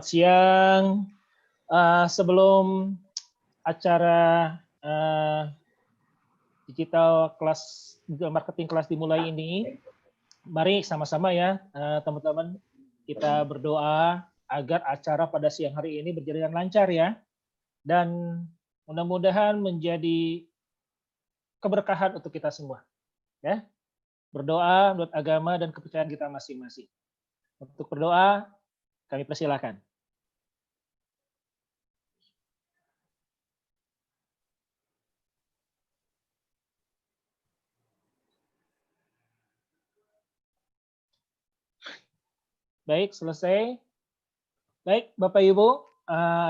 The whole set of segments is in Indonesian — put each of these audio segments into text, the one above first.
Selamat siang. Sebelum acara digital marketing kelas dimulai ini, mari sama-sama ya teman-teman kita berdoa agar acara pada siang hari ini berjalan lancar ya, dan mudah-mudahan menjadi keberkahan untuk kita semua ya. Berdoa menurut agama dan kepercayaan kita masing-masing. Untuk berdoa kami persilakan. Baik, selesai. Baik, Bapak Ibu,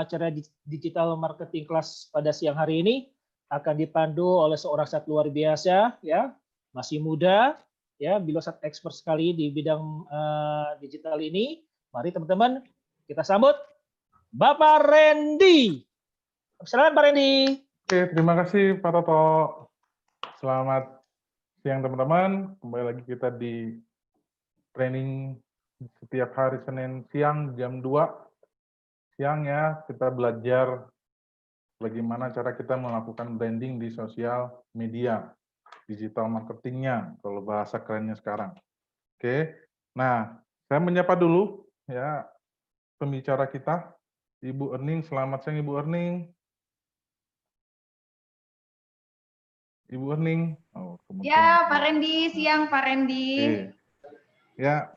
acara digital marketing kelas pada siang hari ini akan dipandu oleh seorang sangat luar biasa, ya, masih muda, ya, beliau sangat expert sekali di bidang digital ini. Mari teman-teman kita sambut Bapak Randy. Silakan Pak Randy. Oke, terima kasih Pak Toto. Selamat siang teman-teman. Kembali lagi kita di training setiap hari Senin siang jam 2 siang ya. Kita belajar bagaimana cara kita melakukan branding di sosial media, digital marketingnya, kalau bahasa kerennya sekarang. Oke, nah saya menyapa dulu ya pembicara kita, Ibu Erning. Selamat siang Ibu Erning. Ibu Erning. Oh, ya, Pak Randy, siang Pak Randy. Ya,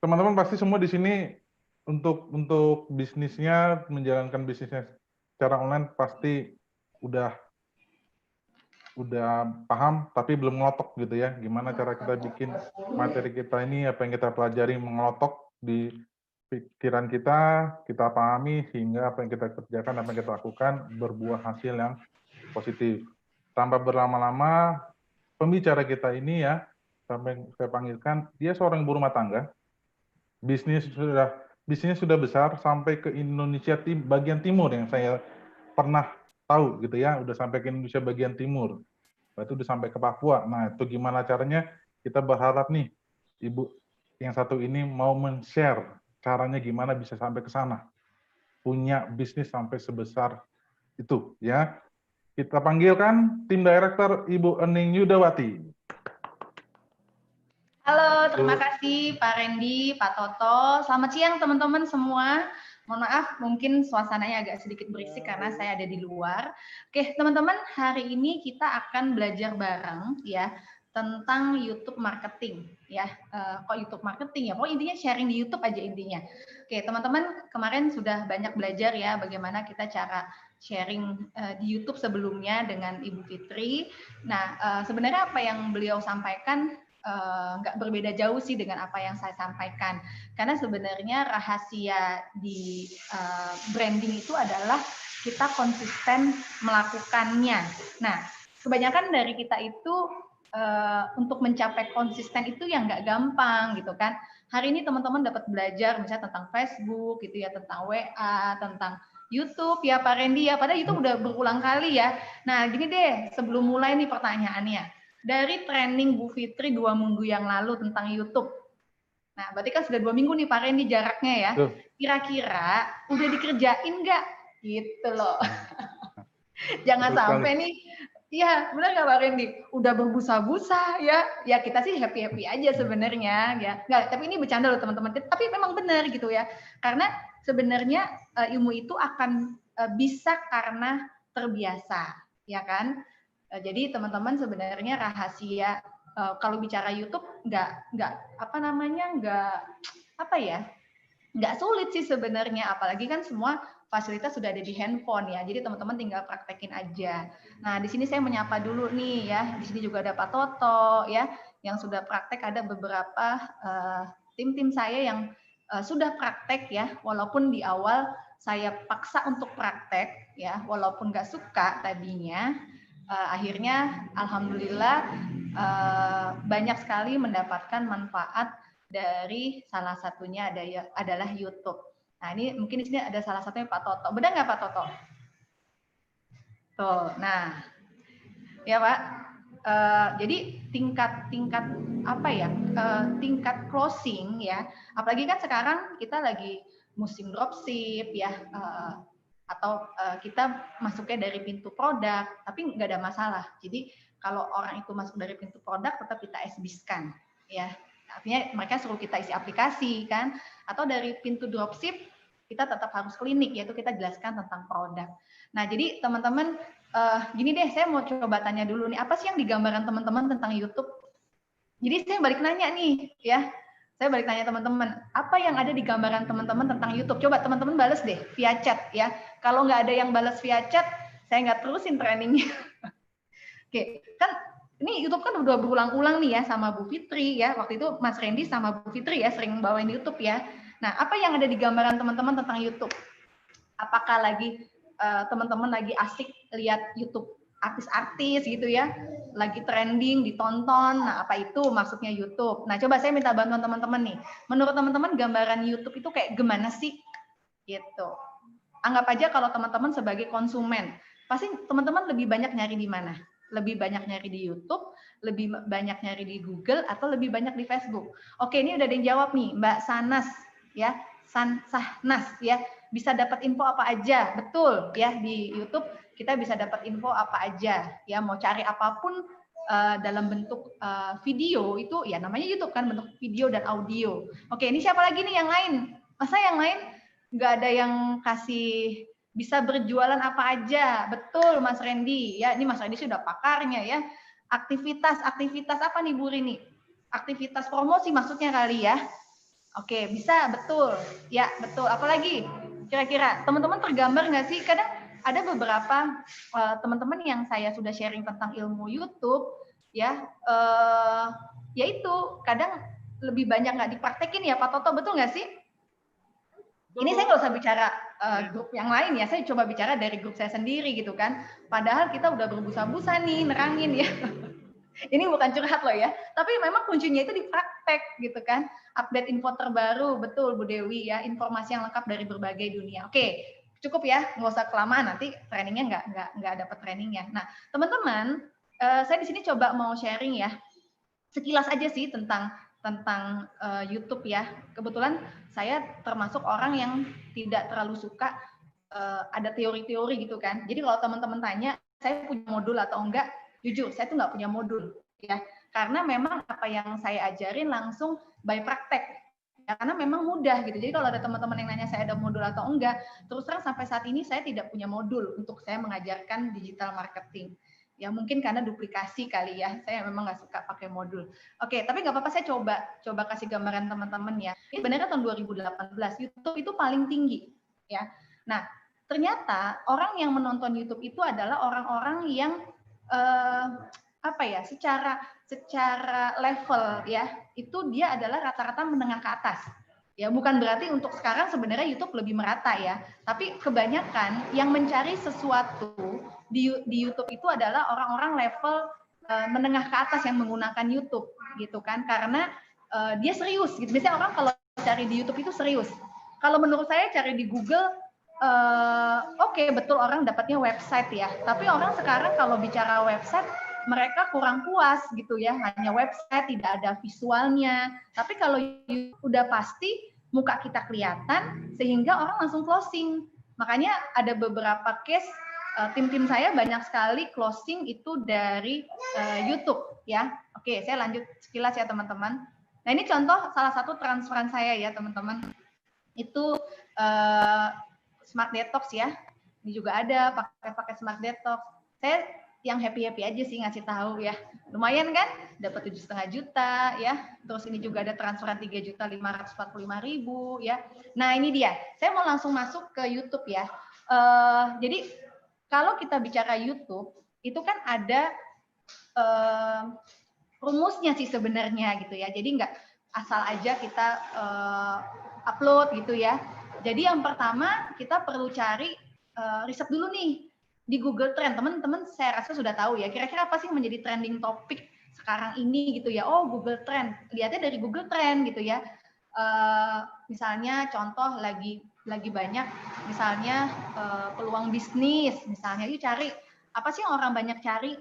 teman-teman pasti semua di sini untuk bisnisnya, menjalankan bisnisnya secara online pasti udah paham, tapi belum ngelotok gitu ya. Gimana cara kita bikin materi kita ini, apa yang kita pelajari mengelotok di pikiran kita pahami, sehingga apa yang kita kerjakan, apa yang kita lakukan berbuah hasil yang positif. Tanpa berlama-lama, pembicara kita ini ya, sampai saya panggilkan, dia seorang ibu rumah tangga, bisnisnya sudah besar sampai ke Indonesia bagian timur yang saya pernah tahu gitu ya, udah sampai ke Indonesia bagian timur, itu udah sampai ke Papua. Nah itu gimana caranya? Kita berharap nih ibu yang satu ini mau men-share caranya gimana bisa sampai ke sana, punya bisnis sampai sebesar itu ya. Kita panggilkan tim director Ibu Erning Yudawati. Halo, terima kasih Pak Randy, Pak Toto. Selamat siang teman-teman semua. Mohon maaf, mungkin suasananya agak sedikit berisik karena saya ada di luar. Oke, teman-teman, hari ini kita akan belajar bareng ya tentang YouTube marketing ya. Kok YouTube marketing ya? Pokoknya intinya sharing di YouTube aja intinya. Oke, teman-teman, kemarin sudah banyak belajar ya bagaimana kita cara sharing di YouTube sebelumnya dengan Ibu Fitri. Nah, sebenarnya apa yang beliau sampaikan nggak berbeda jauh sih dengan apa yang saya sampaikan. Karena sebenarnya rahasia di branding itu adalah kita konsisten melakukannya. Nah, kebanyakan dari kita itu untuk mencapai konsisten itu yang nggak gampang gitu kan. Hari ini teman-teman dapat belajar misalnya tentang Facebook gitu ya, tentang WA, tentang YouTube ya Pak Randy ya, padahal itu udah berulang kali ya. Nah gini deh, sebelum mulai nih pertanyaannya, dari training Bu Fitri 2 minggu yang lalu tentang YouTube, nah berarti kan sudah 2 minggu nih Pak Randy jaraknya ya, kira-kira udah dikerjain nggak? Gitu loh. Jangan sampai nih, iya benar nggak Pak Randy? Udah berbusa-busa ya kita sih happy-happy aja sebenarnya ya. Nggak, tapi ini bercanda loh teman-teman. Tapi memang benar gitu ya. Karena sebenarnya ilmu itu akan bisa karena terbiasa, ya kan? Jadi teman-teman sebenarnya rahasia kalau bicara YouTube nggak sulit sih sebenarnya, apalagi kan semua fasilitas sudah ada di handphone ya. Jadi teman-teman tinggal praktekin aja. Nah, di sini saya menyapa dulu nih ya. Di sini juga ada Pak Toto ya, yang sudah praktek. Ada beberapa tim-tim saya yang sudah praktek ya, walaupun di awal saya paksa untuk praktek ya, walaupun nggak suka tadinya. Akhirnya alhamdulillah banyak sekali mendapatkan manfaat dari salah satunya adalah YouTube. Nah ini mungkin di sini ada salah satunya Pak Toto. Benar nggak Pak Toto? Tuh, nah ya Pak. Jadi tingkat closing ya. Apalagi kan sekarang kita lagi musim dropship ya, atau kita masuknya dari pintu produk, tapi nggak ada masalah. Jadi kalau orang itu masuk dari pintu produk tetap kita SBIS-kan ya. Artinya mereka suruh kita isi aplikasi kan, atau dari pintu dropship kita tetap harus klinik, yaitu kita jelaskan tentang produk. Nah, jadi teman-teman, gini deh, saya mau coba tanya dulu nih, apa sih yang digambarkan teman-teman tentang YouTube? Jadi saya balik nanya nih, ya. Saya balik nanya teman-teman, apa yang ada di gambaran teman-teman tentang YouTube? Coba teman-teman balas deh via chat ya. Kalau nggak ada yang balas via chat, saya nggak terusin trainingnya. Oke, kan ini YouTube kan udah berulang-ulang nih ya sama Bu Fitri ya. Waktu itu Mas Randy sama Bu Fitri ya sering bawain YouTube ya. Nah, apa yang ada di gambaran teman-teman tentang YouTube? Apakah lagi teman-teman lagi asik lihat YouTube artis-artis gitu ya, lagi trending, ditonton, nah apa itu maksudnya YouTube? Nah, coba saya minta bantuan teman-teman nih. Menurut teman-teman gambaran YouTube itu kayak gimana sih? Gitu. Anggap aja kalau teman-teman sebagai konsumen, pasti teman-teman lebih banyak nyari di mana? Lebih banyak nyari di YouTube, lebih banyak nyari di Google, atau lebih banyak di Facebook? Oke, ini udah ada yang jawab nih, Mbak Sanas ya, Sahnas ya, bisa dapat info apa aja, betul ya, di YouTube kita bisa dapat info apa aja ya, mau cari apapun dalam bentuk video itu ya namanya YouTube kan, bentuk video dan audio. Oke, ini siapa lagi nih yang lain? Masa yang lain nggak ada yang kasih bisa berjualan apa aja? Betul Mas Randy ya, ini Mas Randy sudah pakarnya ya. Aktivitas apa nih Bu Rini? Aktivitas promosi maksudnya kali ya. Oke, bisa, betul. Ya, betul. Apalagi kira-kira teman-teman tergambar nggak sih? Kadang ada beberapa teman-teman yang saya sudah sharing tentang ilmu YouTube, ya, yaitu kadang lebih banyak nggak dipraktekin ya, Pak Toto, betul nggak sih? Ini saya nggak usah bicara grup yang lain ya, saya coba bicara dari grup saya sendiri gitu kan. Padahal kita udah berbusa-busa nih nerangin ya. Ini bukan curhat loh ya, tapi memang kuncinya itu di praktek gitu kan. Update info terbaru, betul Bu Dewi ya, informasi yang lengkap dari berbagai dunia. Oke, cukup ya, nggak usah kelamaan, nanti trainingnya nggak dapat trainingnya. Nah, teman-teman, saya di sini coba mau sharing ya, sekilas aja sih tentang YouTube ya. Kebetulan saya termasuk orang yang tidak terlalu suka ada teori-teori gitu kan. Jadi kalau teman-teman tanya, saya punya modul atau enggak, jujur saya tuh nggak punya modul ya, karena memang apa yang saya ajarin langsung by praktek ya, karena memang mudah gitu. Jadi kalau ada teman-teman yang nanya saya ada modul atau enggak, terus terang sampai saat ini saya tidak punya modul untuk saya mengajarkan digital marketing ya, mungkin karena duplikasi kali ya, saya memang nggak suka pakai modul. Oke, tapi nggak apa-apa, saya coba kasih gambaran teman-teman ya. Ini sebenarnya tahun 2018 YouTube itu paling tinggi ya. Nah, ternyata orang yang menonton YouTube itu adalah orang-orang yang apa ya, secara level ya, itu dia adalah rata-rata menengah ke atas. Ya, bukan berarti untuk sekarang sebenarnya YouTube lebih merata ya, tapi kebanyakan yang mencari sesuatu di YouTube itu adalah orang-orang level menengah ke atas yang menggunakan YouTube gitu kan, karena dia serius gitu. Biasanya orang kalau cari di YouTube itu serius. Kalau menurut saya cari di Google oke, betul orang dapatnya website ya, tapi orang sekarang kalau bicara website mereka kurang puas gitu ya, hanya website tidak ada visualnya. Tapi kalau udah pasti muka kita kelihatan sehingga orang langsung closing. Makanya ada beberapa case tim-tim saya banyak sekali closing itu dari YouTube ya. Oke, saya lanjut sekilas ya teman-teman. Nah, ini contoh salah satu transferan saya ya teman-teman. Itu Smart Detox ya. Ini juga ada pakai Smart Detox. Saya yang happy-happy aja sih ngasih tahu ya. Lumayan kan? Dapat 7,5 juta ya. Terus ini juga ada transferan 3.545.000 ya. Nah, ini dia. Saya mau langsung masuk ke YouTube ya. Jadi kalau kita bicara YouTube, itu kan ada rumusnya sih sebenarnya gitu ya. Jadi nggak asal aja kita upload gitu ya. Jadi yang pertama kita perlu cari riset dulu nih di Google Trend. Teman-teman saya rasa sudah tahu ya, kira-kira apa sih menjadi trending topik sekarang ini gitu ya. Oh, Google Trend. Lihatnya dari Google Trend gitu ya. Misalnya contoh lagi banyak misalnya peluang bisnis misalnya, yuk cari apa sih yang orang banyak cari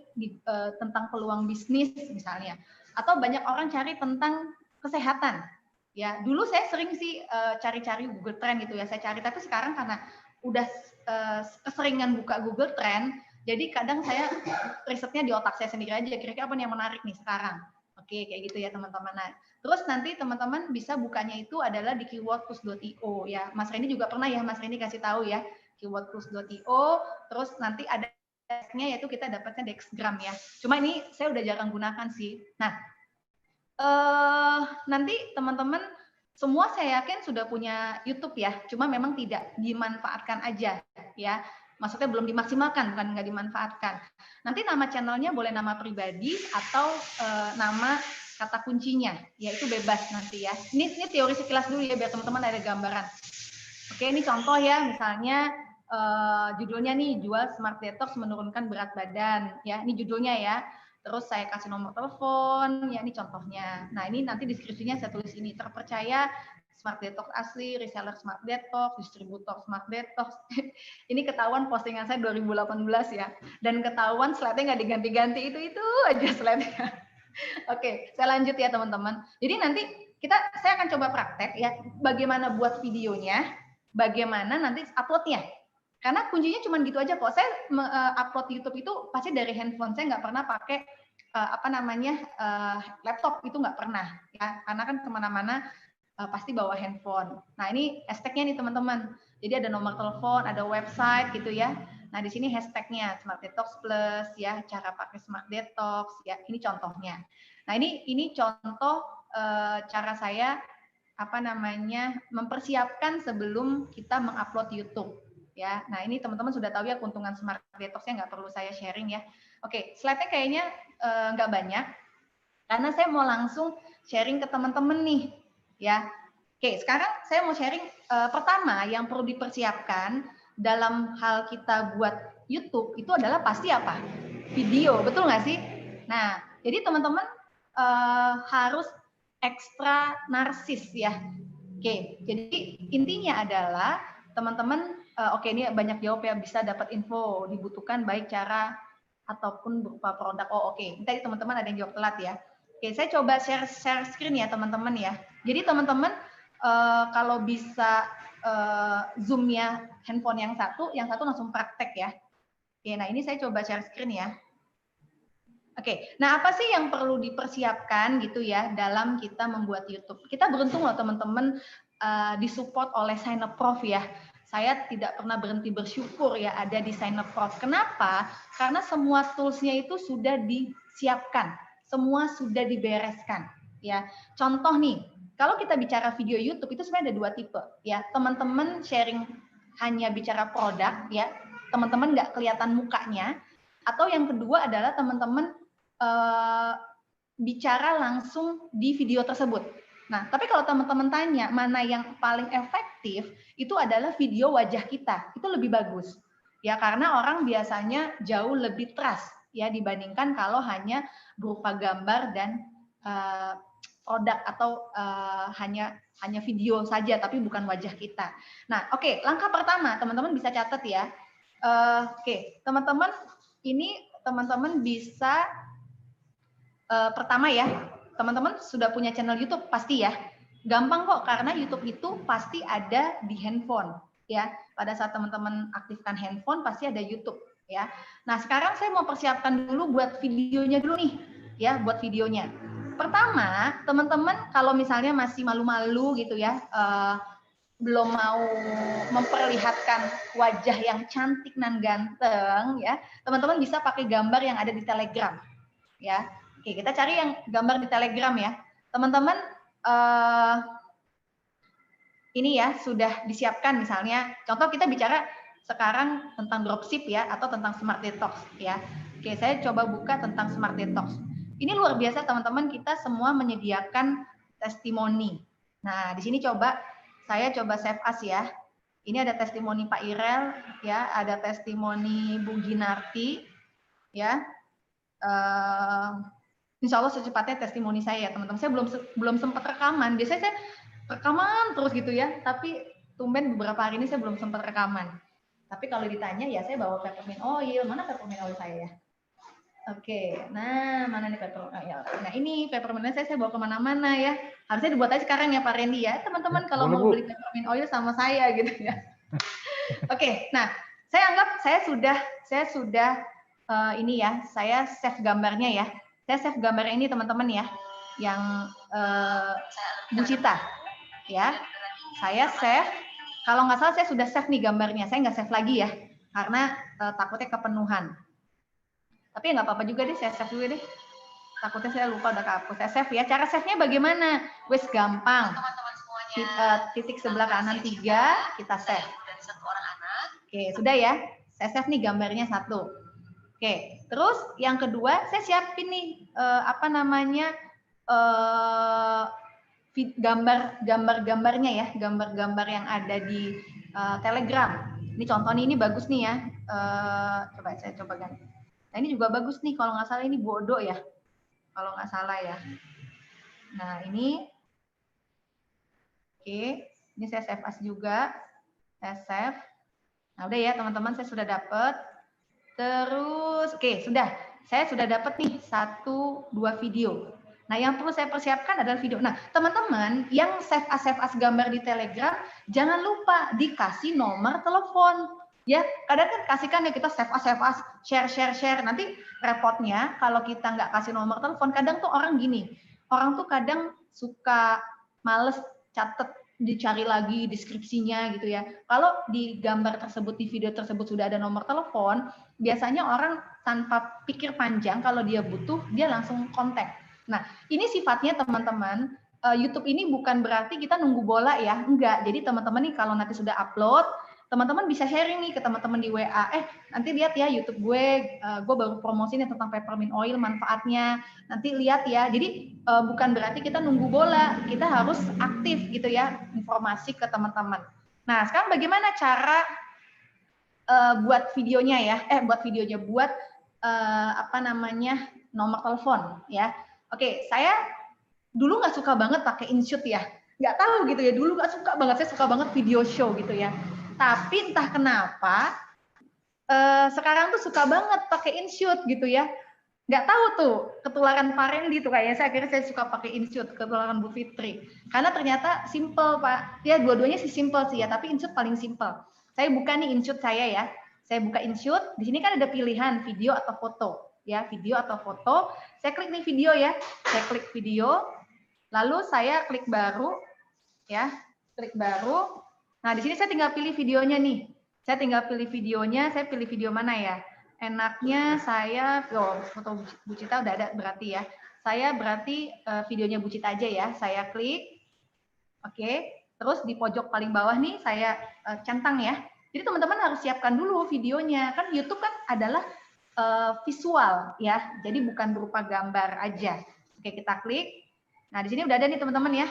tentang peluang bisnis misalnya, atau banyak orang cari tentang kesehatan Ya, dulu saya sering sih cari-cari Google Trend gitu ya, saya cari, tapi sekarang karena udah keseringan buka Google Trend, jadi kadang saya risetnya di otak saya sendiri aja, kira-kira apa nih yang menarik nih sekarang. Oke, kayak gitu ya teman-teman. Nah, terus nanti teman-teman bisa bukanya itu adalah di keywordtools.io ya. Mas Reni juga pernah ya, Mas Reni kasih tahu ya, keywordtools.io, terus nanti ada nya yaitu kita dapatnya Dexgram ya. Cuma ini saya udah jarang gunakan sih. Nah, nanti teman-teman semua saya yakin sudah punya YouTube ya, cuma memang tidak dimanfaatkan aja ya. Maksudnya belum dimaksimalkan, bukan nggak dimanfaatkan. Nanti nama channelnya boleh nama pribadi atau nama kata kuncinya, yaitu bebas nanti ya. Ini teori sekilas dulu ya, biar teman-teman ada gambaran. Oke, ini contoh ya, misalnya judulnya nih, jual Smart Detox menurunkan berat badan. Ya, ini judulnya ya. Terus saya kasih nomor telepon, ya ini contohnya. Nah, ini nanti deskripsinya saya tulis ini, terpercaya Smart Detox asli, reseller Smart Detox, distributor Smart Detox. Ini ketahuan postingan saya 2018 ya. Dan ketahuan slide-nya nggak diganti-ganti, itu aja slide-nya. Oke, saya lanjut ya teman-teman. Jadi nanti saya akan coba praktek ya, bagaimana buat videonya, bagaimana nanti uploadnya. Karena kuncinya cuma gitu aja kok. Saya upload YouTube itu pasti dari handphone. Saya nggak pernah pakai laptop, itu nggak pernah ya. Karena kan kemana-mana pasti bawa handphone. Nah, ini hashtagnya nih teman-teman. Jadi ada nomor telepon, ada website gitu ya. Nah, di sini hashtagnya Smart Detox Plus ya, cara pakai Smart Detox ya. Ini contohnya. Nah, ini contoh cara saya mempersiapkan sebelum kita mengupload YouTube. Ya, nah ini teman-teman sudah tahu ya keuntungan Smart Detox-nya, nggak perlu saya sharing ya. Oke, slide-nya kayaknya nggak banyak, karena saya mau langsung sharing ke teman-teman nih, ya. Oke, sekarang saya mau sharing pertama yang perlu dipersiapkan dalam hal kita buat YouTube itu adalah pasti apa? Video, betul nggak sih? Nah, jadi teman-teman harus ekstra narsis ya. Oke, jadi intinya adalah teman-teman, oke ini banyak jawab ya, bisa dapat info, dibutuhkan baik cara ataupun berupa produk. Oh oke, tadi teman-teman ada yang jawab telat ya. Oke, saya coba share screen ya teman-teman ya. Jadi teman-teman kalau bisa zoom-nya handphone yang satu langsung praktek ya. Oke, nah ini saya coba share screen ya. Oke, nah apa sih yang perlu dipersiapkan gitu ya dalam kita membuat YouTube? Kita beruntung loh teman-teman disupport oleh Sign Up Prof ya. Saya tidak pernah berhenti bersyukur ya ada di Sign Up Prof. Kenapa? Karena semua tools-nya itu sudah disiapkan, semua sudah dibereskan. Ya, contoh nih, kalau kita bicara video YouTube itu sebenarnya ada dua tipe. Ya, teman-teman sharing hanya bicara produk, ya, teman-teman nggak kelihatan mukanya. Atau yang kedua adalah teman-teman bicara langsung di video tersebut. Nah, tapi kalau teman-teman tanya mana yang paling efektif, itu adalah video wajah kita. Itu lebih bagus. Ya, karena orang biasanya jauh lebih trust ya dibandingkan kalau hanya berupa gambar dan produk atau hanya video saja tapi bukan wajah kita. Nah, oke, langkah pertama teman-teman bisa catat ya. Oke, teman-teman ini teman-teman bisa pertama ya, teman-teman sudah punya channel YouTube pasti ya. Gampang kok karena YouTube itu pasti ada di handphone ya. Pada saat teman-teman aktifkan handphone pasti ada YouTube ya. Nah, sekarang saya mau persiapkan dulu buat videonya dulu nih ya, buat videonya. Pertama, teman-teman kalau misalnya masih malu-malu gitu ya, belum mau memperlihatkan wajah yang cantik dan ganteng ya, teman-teman bisa pakai gambar yang ada di Telegram ya. Oke, kita cari yang gambar di Telegram ya. Teman-teman ini ya sudah disiapkan misalnya. Contoh kita bicara sekarang tentang dropship ya atau tentang Smart Detox ya. Oke, saya coba buka tentang Smart Detox. Ini luar biasa teman-teman, kita semua menyediakan testimoni. Nah, di sini saya coba save as ya. Ini ada testimoni Pak Irel ya, ada testimoni Bu Ginarti ya. Insya Allah secepatnya testimoni saya ya teman-teman. Saya belum sempat rekaman. Biasanya saya rekaman terus gitu ya. Tapi tumben beberapa hari ini saya belum sempat rekaman. Tapi kalau ditanya ya saya bawa peppermint oil. Mana peppermint oil saya ya? Oke, nah mana nih paper? Nah ini peppermint saya bawa kemana-mana ya. Harusnya dibuat aja sekarang ya Pak Randy ya. Teman-teman kalau boleh, mau Bu. beli peppermint oil sama saya gitu ya. Oke, nah saya anggap saya sudah ini ya, saya save gambarnya ya. Saya save gambarnya ini teman-teman ya, yang Bu Cita ya. Saya save. Kalau nggak salah saya sudah save nih gambarnya. Saya nggak save lagi ya, karena takutnya kepenuhan. Tapi nggak apa-apa juga deh, saya save juga deh. Takutnya saya lupa udah kehapus. Saya save ya. Cara save-nya bagaimana? Wes gampang. Titik sebelah kanan 3, kita save. Oke, sudah ya. Saya save nih gambarnya 1. Oke, terus yang kedua saya siapin nih gambarnya ya, gambar-gambar yang ada di Telegram. Ini contohnya ini bagus nih ya. Coba saya coba ganti. Nah ini juga bagus nih, kalau nggak salah ini bodoh ya, kalau nggak salah ya. Nah ini, oke, ini saya save as juga, saya save. Nah udah ya teman-teman, saya sudah dapat. Terus, oke sudah, saya sudah dapat nih 1-2 video. Nah yang perlu saya persiapkan adalah video. Nah teman-teman yang save as gambar di Telegram, jangan lupa dikasih nomor telepon. Ya, kadang kan kasihkan ya kita save as, share. Nanti repotnya kalau kita nggak kasih nomor telepon, kadang tuh orang gini, orang tuh kadang suka males catet, dicari lagi deskripsinya gitu ya. Kalau di gambar tersebut, di video tersebut sudah ada nomor telepon, biasanya orang tanpa pikir panjang, kalau dia butuh, dia langsung kontak. Nah, ini sifatnya teman-teman, YouTube ini bukan berarti kita nunggu bola ya, enggak. Jadi teman-teman nih kalau nanti sudah upload, teman-teman bisa sharing nih ke teman-teman di WA, nanti lihat ya YouTube gue baru promosiin tentang peppermint oil, manfaatnya, nanti lihat ya. Jadi bukan berarti kita nunggu bola, kita harus aktif gitu ya, informasi ke teman-teman. Nah, sekarang bagaimana cara buat videonya ya, buat nomor telepon ya. Oke, saya dulu nggak suka banget pakai InShoot ya, nggak tahu gitu ya, dulu nggak suka banget, saya suka banget video show gitu ya. Tapi entah kenapa sekarang tuh suka banget pakai InShoot gitu ya. Nggak tahu tuh, ketularan Pak Randy tuh kayaknya, akhirnya saya suka pakai InShoot, ketularan Bu Fitri. Karena ternyata simple Pak, ya dua-duanya sih simple sih ya, tapi InShoot paling simple. Saya buka nih InShoot saya ya, saya buka InShoot, di sini kan ada pilihan video atau foto, ya video atau foto. Saya klik nih video ya, saya klik video, lalu saya klik baru, ya, klik baru. Nah di sini saya tinggal pilih videonya nih, saya tinggal pilih videonya, saya pilih video mana ya? Enaknya saya, foto Bu Cita udah ada berarti ya. Saya berarti videonya Bu Cita aja ya. Saya klik, oke. Terus di pojok paling bawah nih saya centang ya. Jadi teman-teman harus siapkan dulu videonya. Kan YouTube kan adalah visual ya. Jadi bukan berupa gambar aja. Oke, kita klik. Nah di sini udah ada nih teman-teman ya.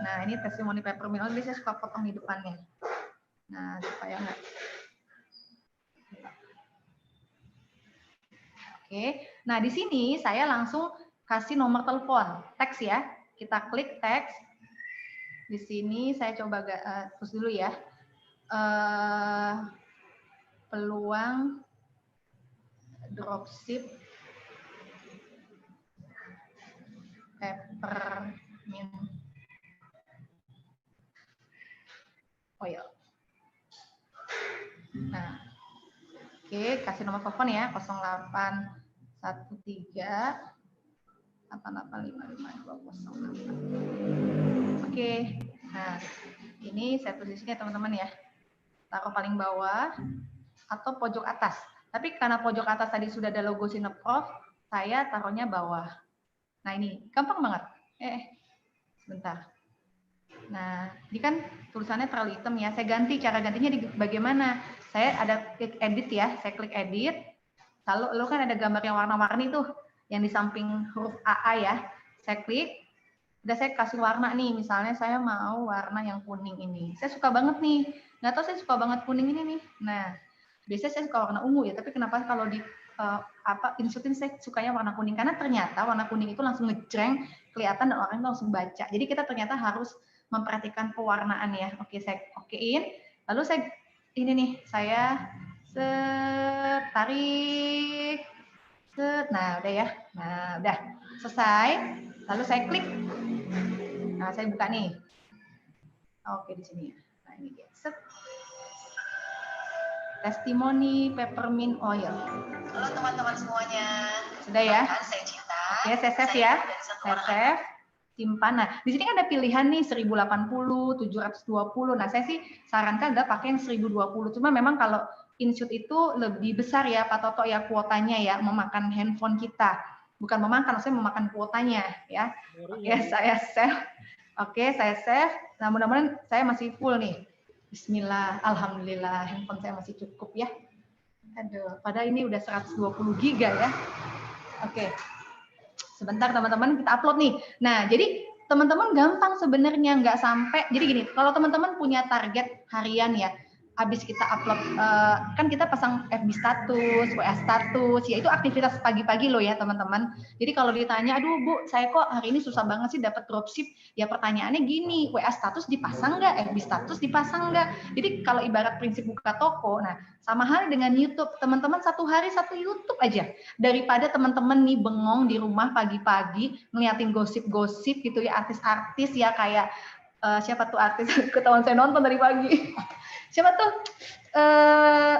Nah ini testimoni peppermint oil, saya suka potong di depannya. Nah supaya nggak. Oke, nah di sini saya langsung kasih nomor telepon, teks ya. Kita klik teks. Di sini saya coba terus dulu ya. Peluang dropship peppermint oil. Nah, oke, kasih nomor telepon ya, 0813-8855-208. Oke, nah ini saya posisinya teman-teman ya, taruh paling bawah atau pojok atas. Tapi karena pojok atas tadi sudah ada logo Sineprof, saya taruhnya bawah. Nah ini gampang banget. Sebentar. Nah ini kan tulisannya terlalu hitam ya. Saya ganti, cara gantinya bagaimana? Saya ada klik edit ya. Saya klik edit. Lalu kan ada gambar yang warna-warni tuh, yang di samping huruf AA ya. Saya klik. Udah saya kasih warna nih, misalnya saya mau warna yang kuning ini. Saya suka banget nih, nggak tahu saya suka banget kuning ini nih. Nah, biasanya saya suka warna ungu ya, tapi kenapa kalau di InShootin saya sukanya warna kuning? Karena ternyata warna kuning itu langsung ngejreng, kelihatan dan orang itu langsung baca. Jadi kita ternyata harus memperhatikan pewarnaan ya. Oke, saya okein. Lalu saya ini nih, saya Set, tarik. Set, nah udah ya. Nah, udah selesai. Lalu saya klik. Nah, saya buka nih. Oke, di sini. Nah, ini dia. Set. Testimoni peppermint oil. Halo teman-teman semuanya. Sudah ya? Saya Cinta. Oke, saya save ya. Saya save. Simpan. Nah, di sini kan ada pilihan nih 1080, 720. Nah, saya sih sarankan adalah pakai yang 1020. Cuma memang kalau InShoot itu lebih besar ya, Pak Toto ya, kuotanya ya, memakan handphone kita. Bukan memakan, maksudnya memakan kuotanya ya. Oke, saya save. Oke, saya save. Nah, mudah-mudahan saya masih full nih. Bismillah, alhamdulillah, handphone saya masih cukup ya. Aduh, padahal ini udah 120 giga ya. Oke. Sebentar teman-teman, kita upload nih. Nah, jadi teman-teman gampang sebenarnya, nggak sampai. Jadi gini, kalau teman-teman punya target harian ya, habis kita upload, kan kita pasang FB status, WA status, ya itu aktivitas pagi-pagi loh ya teman-teman. Jadi kalau ditanya, aduh Bu, saya kok hari ini susah banget sih dapat dropship, ya pertanyaannya gini, WA status dipasang nggak, FB status dipasang nggak? Jadi kalau ibarat prinsip buka toko, nah sama halnya dengan YouTube, teman-teman satu hari satu YouTube aja, daripada teman-teman nih bengong di rumah pagi-pagi ngeliatin gosip-gosip gitu ya, artis-artis ya kayak siapa tuh artis ketahuan saya nonton dari pagi. Siapa tuh?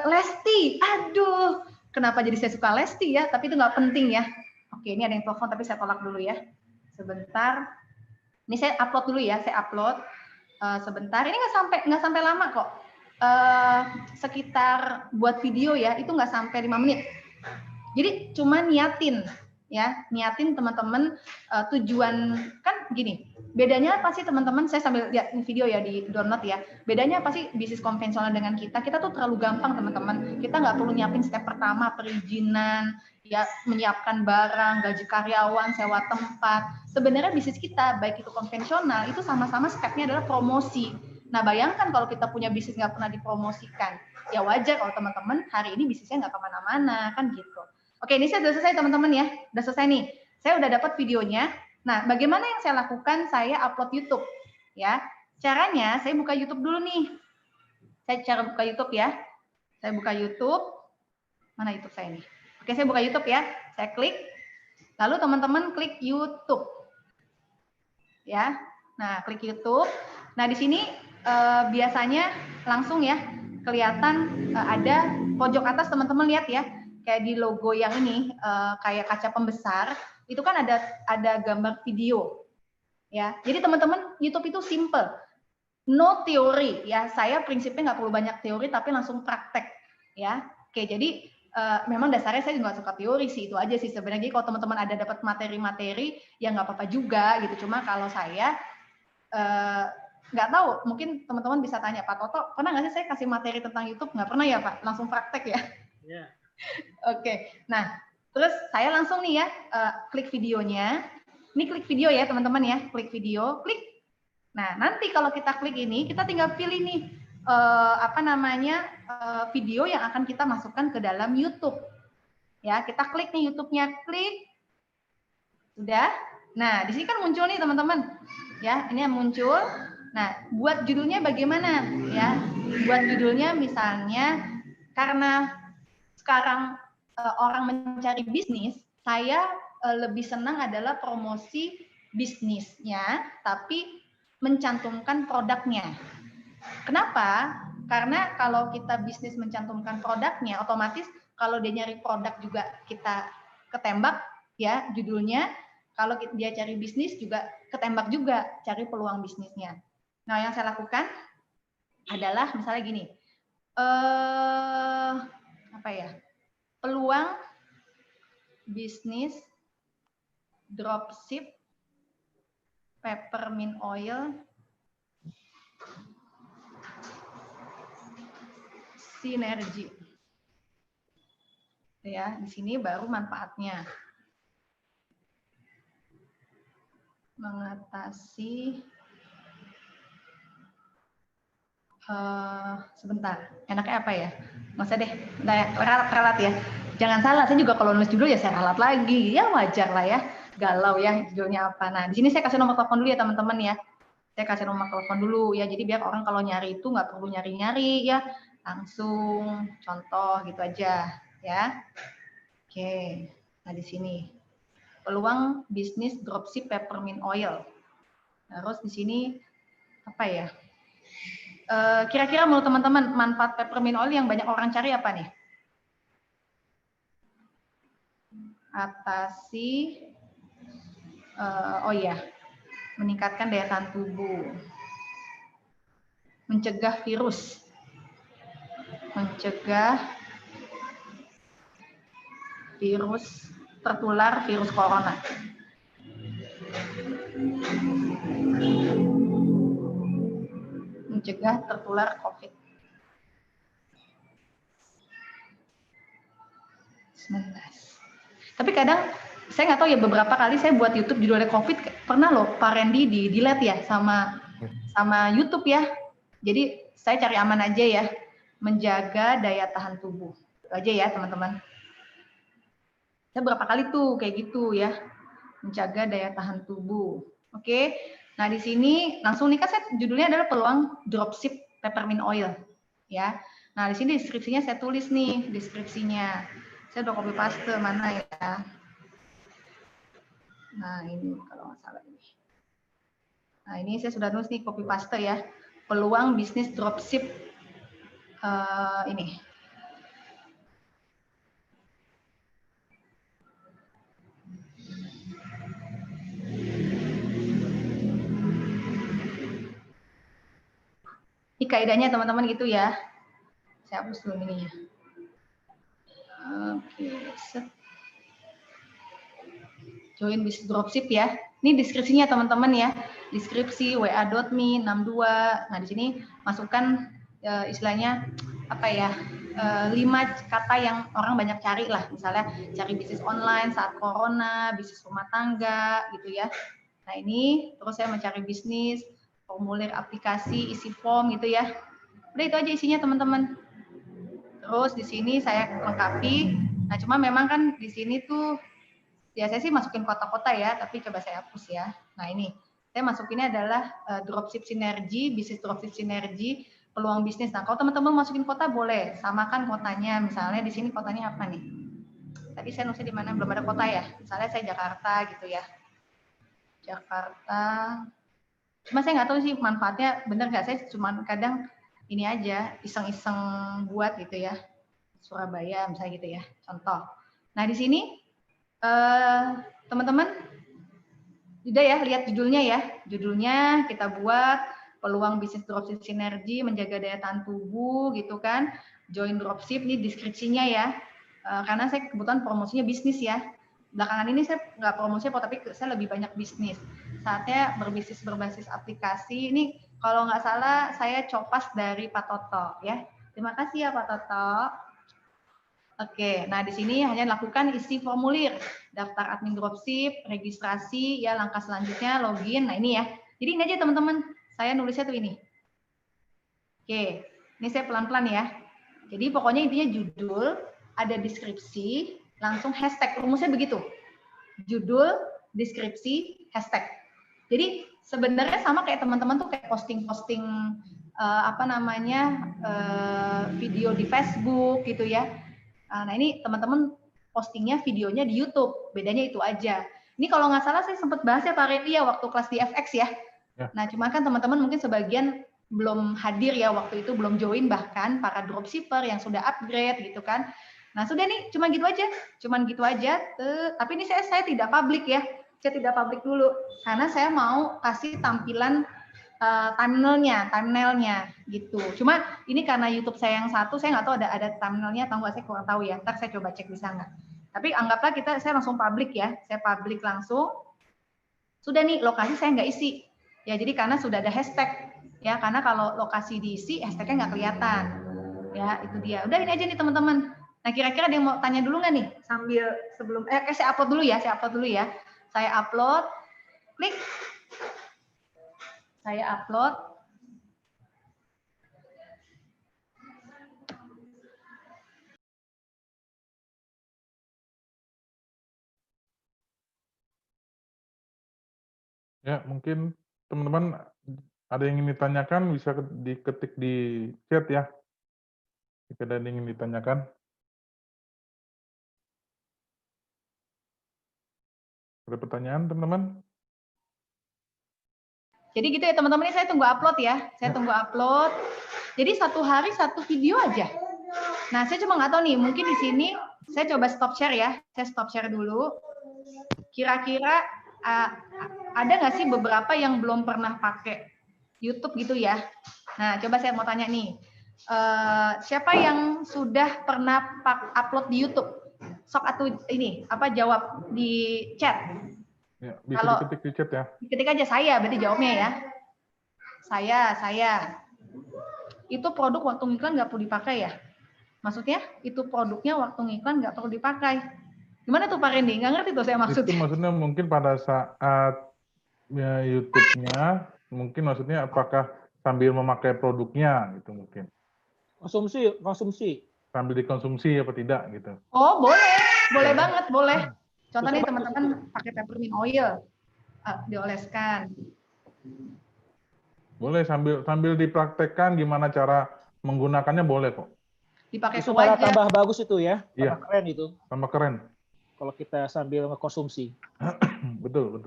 Lesti. Aduh, kenapa jadi saya suka Lesti ya? Tapi itu nggak penting ya. Oke, ini ada yang telepon tapi saya tolak dulu ya. Sebentar. Ini saya upload dulu ya. Saya upload. Sebentar. Ini nggak sampai lama kok. Sekitar buat video ya, itu nggak sampai 5 menit. Jadi cuma niatin ya, niatin teman-teman tujuan kan gini. Bedanya apa sih teman-teman? Saya sambil lihat video ya di download ya. Bedanya apa sih bisnis konvensional dengan kita? Kita tuh terlalu gampang teman-teman. Kita nggak perlu nyiapin step pertama perizinan, ya menyiapkan barang, gaji karyawan, sewa tempat. Sebenarnya bisnis kita baik itu konvensional itu sama-sama stepnya adalah promosi. Nah bayangkan kalau kita punya bisnis nggak pernah dipromosikan, ya wajar kalau teman-teman hari ini bisnisnya nggak kemana-mana kan gitu. Oke ini saya udah selesai teman-teman ya, udah selesai nih. Saya udah dapat videonya. Nah, bagaimana yang saya lakukan? Saya upload YouTube, ya. Caranya, saya buka YouTube dulu nih. Saya cara buka YouTube ya. Saya buka YouTube. Mana YouTube saya nih? Oke, saya buka YouTube ya. Saya klik. Lalu teman-teman klik YouTube, ya. Nah, klik YouTube. Nah, di sini biasanya langsung ya kelihatan ada pojok atas teman-teman lihat ya, kayak di logo yang ini kayak kaca pembesar. Itu kan ada gambar video ya. Jadi teman-teman YouTube itu simple, no teori ya. Saya prinsipnya nggak perlu banyak teori tapi langsung praktek ya. Oke jadi memang dasarnya saya nggak suka teori sih, itu aja sih sebenarnya. Jadi kalau teman-teman ada dapat materi-materi ya nggak apa-apa juga gitu. Cuma kalau saya nggak tahu, mungkin teman-teman bisa tanya Pak Toto, pernah nggak sih saya kasih materi tentang YouTube? Nggak pernah ya Pak, langsung praktek ya. Yeah. Oke, nah terus saya langsung nih ya klik videonya. Ini klik video ya teman-teman ya, klik video, klik. Nah nanti kalau kita klik ini, kita tinggal pilih nih video yang akan kita masukkan ke dalam YouTube. Ya kita klik nih YouTube-nya, klik. Sudah. Nah di sini kan muncul nih teman-teman. Ya ini yang muncul. Nah buat judulnya bagaimana? Ya buat judulnya misalnya karena sekarang orang mencari bisnis, saya lebih senang adalah promosi bisnisnya, tapi mencantumkan produknya. Kenapa? Karena kalau kita bisnis mencantumkan produknya, otomatis kalau dia nyari produk juga kita ketembak, ya judulnya. Kalau dia cari bisnis juga ketembak juga, cari peluang bisnisnya. Nah, yang saya lakukan adalah misalnya gini, peluang bisnis dropship peppermint oil sinergi. Ya, di sini baru manfaatnya. Mengatasi sebentar, enaknya apa ya? Nggak usah deh, ralat ya. Jangan salah, saya juga kalau nulis judul ya saya ralat lagi, ya wajar lah ya, galau ya judulnya apa. Nah di sini saya kasih nomor telepon dulu ya teman-teman ya. Saya kasih nomor telepon dulu ya, jadi biar orang kalau nyari itu nggak perlu nyari-nyari ya. Langsung contoh gitu aja ya. Oke. Nah, di sini peluang bisnis dropship peppermint oil. Terus di sini apa ya? Kira-kira menurut teman-teman manfaat peppermint oil yang banyak orang cari apa nih? Atasi, oh iya, meningkatkan daya tahan tubuh, mencegah virus tertular virus corona. Mencegah tertular COVID-19. Tapi kadang saya nggak tahu ya, beberapa kali saya buat YouTube judulnya COVID, pernah loh Pak Randy di delete ya sama YouTube ya. Jadi saya cari aman aja ya, menjaga daya tahan tubuh. Itu aja ya teman-teman. Saya berapa kali tuh kayak gitu ya, menjaga daya tahan tubuh. Oke, nah di sini langsung nih kan saya judulnya adalah peluang dropship peppermint oil ya. Nah di sini deskripsinya saya tulis nih deskripsinya. Saya udah copy paste mana ya. Nah ini kalau nggak salah ini. Nah ini saya sudah nulis nih copy paste ya. Peluang bisnis dropship ini. Ini kaidahnya teman-teman gitu ya. Saya hapus dulu ini ya. Oke, set. Join bisnis dropship ya. Ini deskripsinya teman-teman ya. Deskripsi wa.me 62. Nah, di sini masukkan istilahnya apa ya? 5 kata yang orang banyak cari lah. Misalnya cari bisnis online saat corona, bisnis rumah tangga gitu ya. Nah, ini terus saya mencari bisnis, formulir aplikasi, isi form gitu ya. Udah itu aja isinya teman-teman. Terus di sini saya lengkapi. Nah, cuma memang kan di sini tuh ya saya sih masukin kota-kota ya, tapi coba saya hapus ya. Nah ini, saya masukinnya adalah dropship sinergi, bisnis dropship sinergi, peluang bisnis. Nah kalau teman-teman masukin kota boleh, samakan kotanya. Misalnya di sini kotanya apa nih? Tadi saya nulisnya di mana? Belum ada kota ya. Misalnya saya Jakarta gitu ya. Jakarta. Cuma saya nggak tahu sih manfaatnya bener nggak. Saya cuma kadang ini aja, iseng-iseng buat gitu ya. Surabaya misalnya gitu ya. Contoh. Nah di sini teman-teman udah ya lihat judulnya ya. Judulnya kita buat peluang bisnis dropship sinergi, menjaga daya tahan tubuh gitu kan. Join dropship ini deskripsinya ya. Karena saya kebetulan promosinya bisnis ya. Belakangan ini saya nggak promosinya tapi saya lebih banyak bisnis. Saatnya berbisnis berbasis aplikasi. Ini kalau nggak salah saya copas dari Pak Toto ya. Terima kasih ya Pak Toto. Oke, nah di sini hanya lakukan isi formulir, daftar admin dropship, registrasi, ya langkah selanjutnya login. Nah ini ya. Jadi ini aja teman-teman, saya nulisnya tuh ini. Oke, ini saya pelan-pelan ya. Jadi pokoknya intinya judul, ada deskripsi, langsung hashtag. Rumusnya begitu. Judul, deskripsi, hashtag. Jadi sebenarnya sama kayak teman-teman tuh kayak posting-posting video di Facebook gitu ya. Nah ini teman-teman postingnya videonya di YouTube, bedanya itu aja. Ini kalau nggak salah saya sempat bahas ya Pak Randy ya waktu kelas di FX ya. Nah cuma kan teman-teman mungkin sebagian belum hadir ya waktu itu, belum join bahkan para dropshipper yang sudah upgrade gitu kan. Nah sudah nih cuma gitu aja. Tapi ini saya tidak publik ya, saya tidak publik dulu karena saya mau kasih tampilan thumbnailnya gitu. Cuma ini karena YouTube saya yang satu, saya nggak tahu ada thumbnailnya atau nggak, saya kurang tahu ya. Ntar saya coba cek bisa nggak. Tapi anggaplah saya langsung publik ya, saya publik langsung. Sudah nih lokasi saya nggak isi, ya jadi karena sudah ada hashtag ya. Karena kalau lokasi diisi hashtagnya nggak kelihatan, ya itu dia. Udah ini aja nih teman-teman. Nah kira-kira ada yang mau tanya dulu nggak nih sambil sebelum saya upload dulu ya, saya upload, klik. Saya upload. Ya, mungkin teman-teman ada yang ingin ditanyakan bisa diketik di chat ya. Jika ada yang ingin ditanyakan. Ada pertanyaan, teman-teman? Jadi gitu ya teman-teman, ini saya tunggu upload ya. Saya tunggu upload. Jadi satu hari satu video aja. Nah, saya cuma nggak tahu nih, mungkin di sini saya coba stop share ya. Saya stop share dulu. Kira-kira ada nggak sih beberapa yang belum pernah pakai YouTube gitu ya? Nah, coba saya mau tanya nih. Siapa yang sudah pernah upload di YouTube? Sok atau ini apa jawab di chat. Ya, bisa Kalau diketik di chat ya. ketik aja saya, berarti jawabnya ya. Saya. Itu produk waktu iklan nggak perlu dipakai ya? Maksudnya itu produknya waktu ngiklan nggak perlu dipakai. Gimana tuh Pak Randy? Nggak ngerti tuh saya Itu maksudnya. maksudnya mungkin pada saat ya, YouTube-nya, mungkin maksudnya apakah sambil memakai produknya gitu mungkin. Konsumsi. Sambil dikonsumsi apa tidak gitu. Oh boleh Ya. banget, boleh. Contoh nih Itu teman-teman pakai peppermint oil, dioleskan. Boleh sambil dipraktekkan gimana cara menggunakannya boleh kok. Dipakai Itu malah wajah. tambah bagus itu ya, Iya. tambah keren itu. Tambah keren. Kalau kita sambil ngekonsumsi. Betul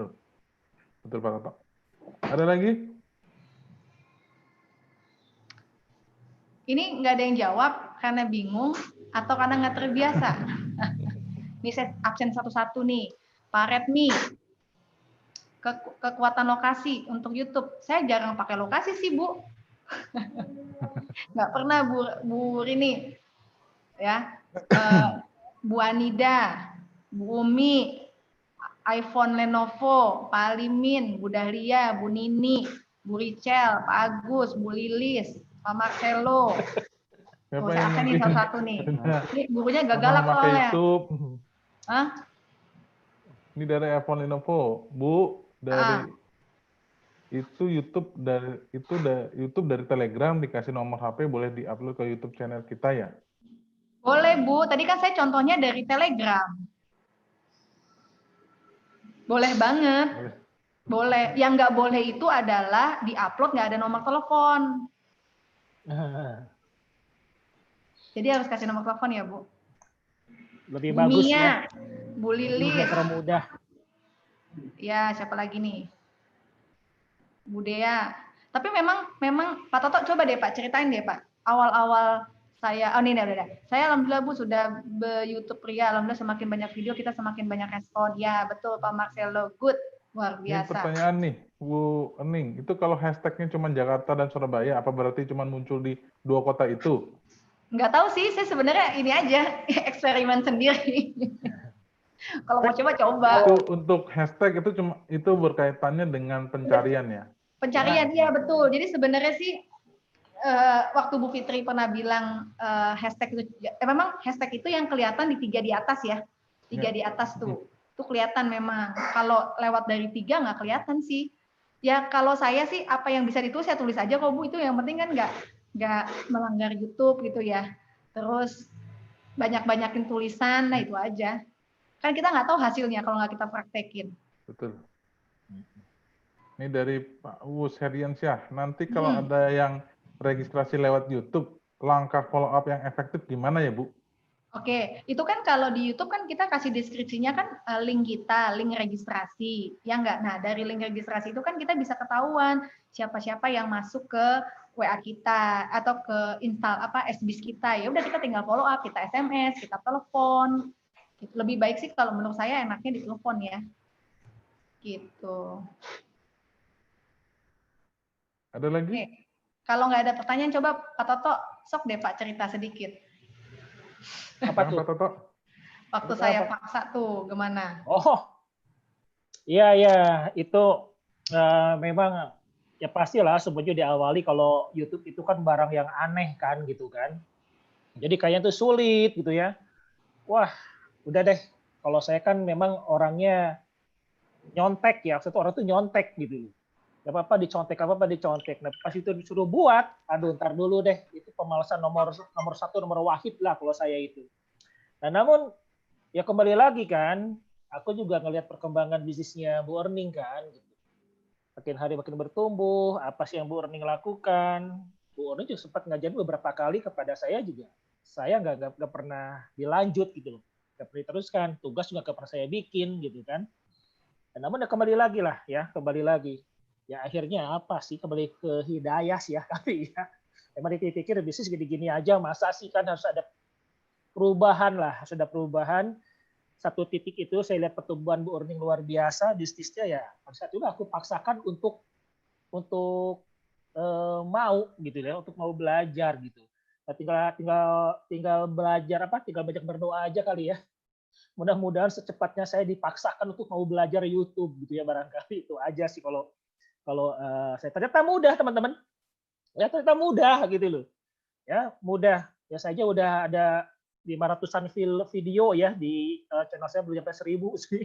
Pak Toto. Ada lagi? Ini nggak ada yang jawab karena bingung atau karena nggak terbiasa. Ini saya absen satu-satu nih. Pak Redmi, kekuatan lokasi untuk YouTube. Saya jarang pakai lokasi sih, Bu. Nggak pernah Bu Rini. Ya. Bu Anida, Bu Umi, iPhone Lenovo, Pak Alimin, Bu Dahlia, Bu Nini, Bu Richel, Pak Agus, Bu Lilis, Pak Marcelo. Siapa Saya yang absen nih mungkin satu-satu nih. Ini gurunya pernah gagal pakai soalnya. YouTube? Hah? Ini dari iPhone Lenovo, Bu. Dari itu YouTube dari Telegram dikasih nomor HP boleh diupload ke YouTube channel kita ya. Boleh Bu, tadi kan saya contohnya dari Telegram. Boleh banget. Boleh. Yang nggak boleh itu adalah diupload nggak ada nomor telepon. Jadi harus kasih nomor telepon ya Bu. Lebih Bu bagus Mia, ya. Bu Lilis. Termudah. Ya, siapa lagi nih? Bu Dea. Tapi memang Pak Toto coba deh Pak ceritain deh Pak. Awal-awal saya, oh ini udah. Saya alhamdulillah Bu sudah be-YouTube pria, alhamdulillah semakin banyak video kita semakin banyak respon. Ya, betul Pak Marcelo, good. Luar Ini biasa. pertanyaan nih, Bu Ening. Itu kalau hashtagnya cuma Jakarta dan Surabaya, apa berarti cuma muncul di 2 kota itu? Nggak tahu sih, saya sebenarnya ini aja, eksperimen sendiri. Kalau mau coba. Itu untuk hashtag itu berkaitannya dengan pencarian ya. Pencarian, iya betul. Jadi sebenarnya sih waktu Bu Fitri pernah bilang hashtag itu, memang hashtag itu yang kelihatan di 3 di atas ya. 3 di atas tuh. Itu kelihatan memang. Kalau lewat dari 3 nggak kelihatan sih. Ya kalau saya sih apa yang bisa ditulis saya tulis aja kok Bu. Itu yang penting kan nggak melanggar YouTube gitu ya. Terus banyak-banyakin tulisan, nah itu aja. Kan kita nggak tahu hasilnya kalau nggak kita praktekin. Betul. Ini dari Pak Wus Heriansyah. Nanti kalau ada yang registrasi lewat YouTube, langkah follow up yang efektif gimana ya Bu? Oke, itu kan kalau di YouTube kan kita kasih deskripsinya kan link kita, link registrasi, ya enggak? Nah, dari link registrasi itu kan kita bisa ketahuan siapa-siapa yang masuk ke WA kita atau ke install SBIS kita. Ya udah kita tinggal follow up, kita SMS, kita telepon. Lebih baik sih kalau menurut saya enaknya ditelepon ya. Gitu. Ada lagi? Oke. Kalau nggak ada pertanyaan, coba Pak Toto, sok deh Pak cerita sedikit. Apa tuh? Pak Toto? Waktu saya paksa tuh, gimana? Oh, iya, itu memang ya pastilah sebenarnya diawali kalau YouTube itu kan barang yang aneh kan gitu kan. Jadi kayaknya tuh sulit gitu ya. Wah, udah deh. Kalau saya kan memang orangnya nyontek ya, maksudnya orang tuh nyontek gitu. Gak apa-apa dicontek, Nah, pas itu disuruh buat, aduh ntar dulu deh. Itu pemalasan nomor 1, nomor wahid lah kalau saya itu. Nah, namun ya kembali lagi kan, aku juga ngelihat perkembangan bisnisnya Bu Erning kan. Gitu. Makin hari makin bertumbuh, apa sih yang Bu Erning lakukan. Bu Erning juga sempat ngajarin beberapa kali kepada saya juga. saya nggak pernah dilanjut gitu loh, nggak pernah diteruskan, tugas juga nggak pernah saya bikin gitu kan. Namun ya kembali lagi lah ya, kembali lagi. Ya akhirnya apa sih, kembali ke hidayah sih ya kali ya. Emang dipikir bisnis gini-gini aja, masa sih, kan harus ada perubahan lah, harus ada perubahan. Satu titik itu saya lihat pertumbuhan Bu Erning luar biasa, bisnisnya ya. Pada saat itu aku paksakan untuk mau gitu ya, untuk mau belajar gitu. Nah, tinggal belajar apa? Tinggal banyak berdoa aja kali ya. Mudah-mudahan secepatnya saya dipaksakan untuk mau belajar YouTube gitu ya, barangkali itu aja sih kalau saya ternyata mudah teman-teman. Ya ternyata mudah gitu loh. Ya mudah. Ya saja udah ada 500-an video ya di channel saya, belum sampai 1000 sih.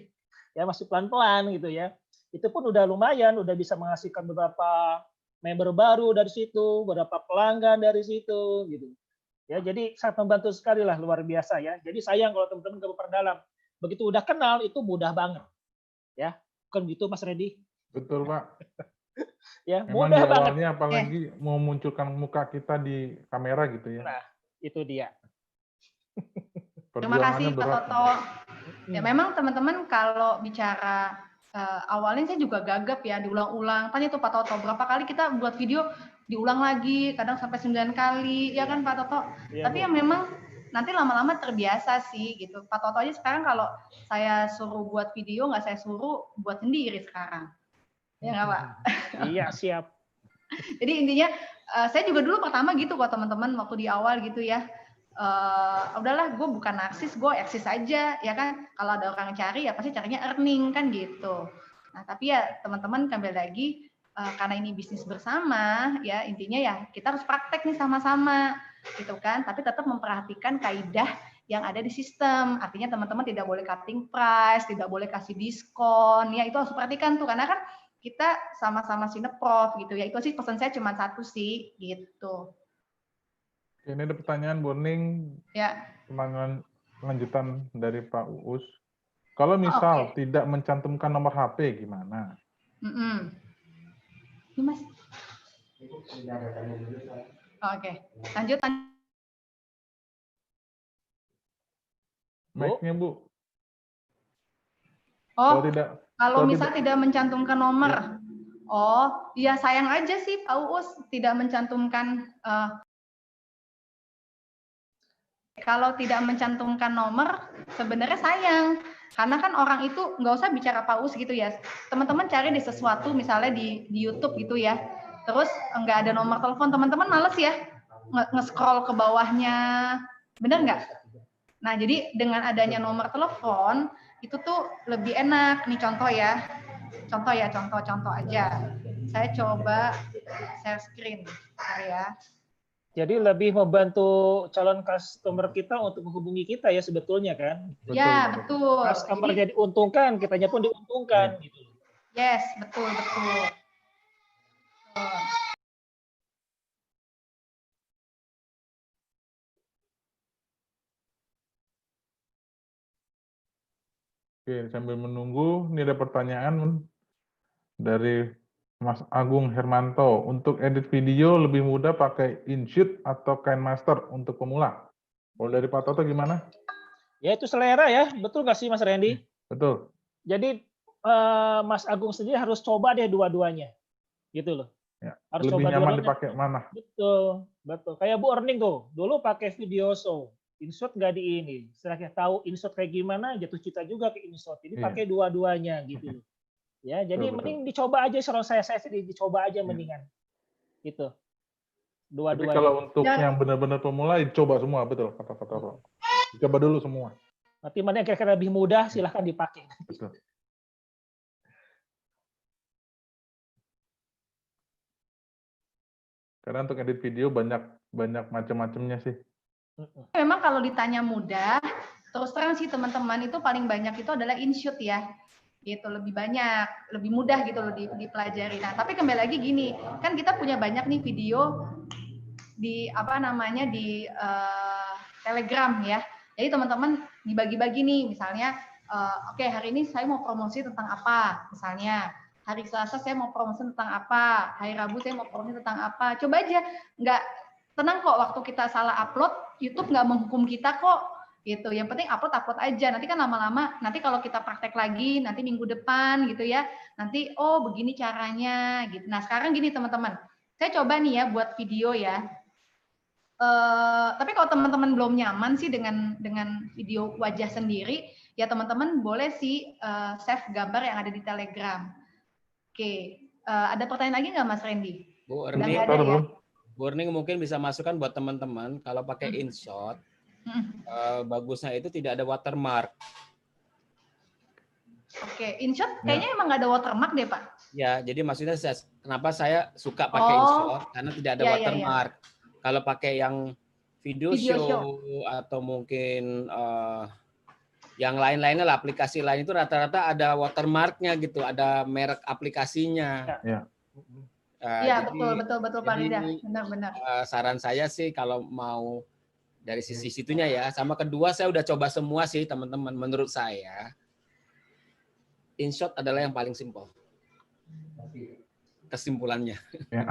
Ya masih pelan-pelan gitu ya. Itu pun udah lumayan, udah bisa menghasilkan beberapa member baru dari situ, beberapa pelanggan dari situ gitu. Ya, jadi sangat membantu sekali lah, luar biasa ya. Jadi sayang kalau teman-teman nggak memperdalam. Begitu udah kenal itu mudah banget. Ya, bukan gitu Mas Randy? Betul Pak. Ya, Memang mudah di banget. awalnya apalagi mau munculkan muka kita di kamera gitu ya. Nah, itu dia. Terima kasih Pak berat. Toto. Ya memang teman-teman kalau bicara awalnya saya juga gagap ya, diulang-ulang. Tanya tuh Pak Toto, berapa kali kita buat video diulang lagi, kadang sampai 9 kali, ya kan Pak Toto? Ya, tapi ya memang nanti lama-lama terbiasa sih gitu. Pak Toto aja sekarang kalau saya suruh buat video, nggak saya suruh buat sendiri sekarang. Ya nggak Pak? Iya, siap. Jadi intinya saya juga dulu pertama gitu kok teman-teman, waktu di awal gitu ya. Udahlah, gue bukan narsis, gue eksis aja ya kan. Kalau ada orang cari ya pasti carinya earning kan gitu. Nah tapi ya teman-teman kembali lagi karena ini bisnis bersama ya, intinya ya kita harus praktek nih sama-sama gitu kan. Tapi tetap memperhatikan kaidah yang ada di sistem. Artinya teman-teman tidak boleh cutting price, tidak boleh kasih diskon ya, itu harus perhatikan tuh, karena kan kita sama-sama sineprof gitu ya. Itu sih pesan saya cuma satu sih gitu. Ini ada pertanyaan Burning, ya, lanjutan dari Pak Uus. Kalau misal okay. tidak mencantumkan nomor HP gimana? Ini Mas. Oke, lanjut. Mic-nya Bu. Kalau misal tidak mencantumkan nomor. Oh, ya sayang aja sih Pak Uus tidak mencantumkan. Kalau tidak mencantumkan nomor, sebenarnya sayang. Karena kan orang itu nggak usah bicara Pak Uus gitu ya. Teman-teman cari di sesuatu, misalnya di YouTube gitu ya. Terus nggak ada nomor telepon, teman-teman males ya nge-scroll ke bawahnya. Bener nggak? Nah, jadi dengan adanya nomor telepon, itu tuh lebih enak. Nih contoh ya. Contoh aja. Saya coba share screen. Ya. Jadi lebih membantu calon customer kita untuk menghubungi kita ya sebetulnya kan? Ya, betul. Customer jadi diuntungkan, kitanya pun diuntungkan gitu. Yes, betul. Oke, sambil menunggu, ini ada pertanyaan dari Mas Agung Hermanto. Untuk edit video lebih mudah pakai InShoot atau KineMaster untuk pemula? Kalau dari Pak Toto gimana? Ya itu selera ya, betul nggak sih Mas Randy? Betul. Jadi Mas Agung sendiri harus coba deh dua-duanya, gitu loh. Ya, harus lebih coba nyaman dipakai mana? Betul. Kayak Bu Erning tuh, dulu pakai video show, InShot nggak di ini. Setelah kita tahu InShot kayak gimana, jatuh cinta juga ke InShot. Jadi pakai dua-duanya gitu loh. Ya, jadi mending dicoba aja, kalau saya dicoba aja mendingan. Gitu. Dua-duanya. Tapi kalau untuk yang benar-benar pemula dicoba semua, betul kata Pak Toto. Coba dulu semua. Nanti mana yang kira-kira lebih mudah silahkan dipakai. Betul. Karena untuk edit video banyak macam-macamnya sih. Memang kalau ditanya mudah, terus terang sih teman-teman, itu paling banyak itu adalah InShoot ya. Gitu, lebih banyak, lebih mudah gitu loh dipelajari. Nah, tapi kembali lagi gini, kan kita punya banyak nih video di di Telegram ya. Jadi teman-teman dibagi-bagi nih, misalnya oke, hari ini saya mau promosi tentang apa, misalnya hari Selasa saya mau promosi tentang apa, hari Rabu saya mau promosi tentang apa. Coba aja, tenang kok, waktu kita salah upload, YouTube nggak menghukum kita kok, gitu. Yang penting upload aja. Nanti kan lama-lama, nanti kalau kita praktek lagi, nanti minggu depan gitu ya, nanti oh begini caranya, gitu. Nah sekarang gini teman-teman, saya coba nih ya buat video ya. Tapi kalau teman-teman belum nyaman sih dengan video wajah sendiri, ya teman-teman boleh sih save gambar yang ada di Telegram. Oke, ada pertanyaan lagi nggak Mas Randy? Bu Udah Erni, nggak ada ya? Bu Erni mungkin bisa masukkan buat teman-teman kalau pakai InShot, bagusnya itu tidak ada watermark. Oke, InShot kayaknya emang nggak ada watermark deh Pak. Ya, jadi maksudnya kenapa saya suka pakai InShot karena tidak ada watermark. Kalau pakai yang video show atau mungkin yang lain-lainnya lah, aplikasi lain itu rata-rata ada watermarknya gitu, ada merek aplikasinya. Iya, betul Pak Rida, benar-benar. Saran saya sih kalau mau dari sisi situnya ya, sama kedua saya udah coba semua sih teman-teman. Menurut saya InShot adalah yang paling simpel. Kesimpulannya. Ya.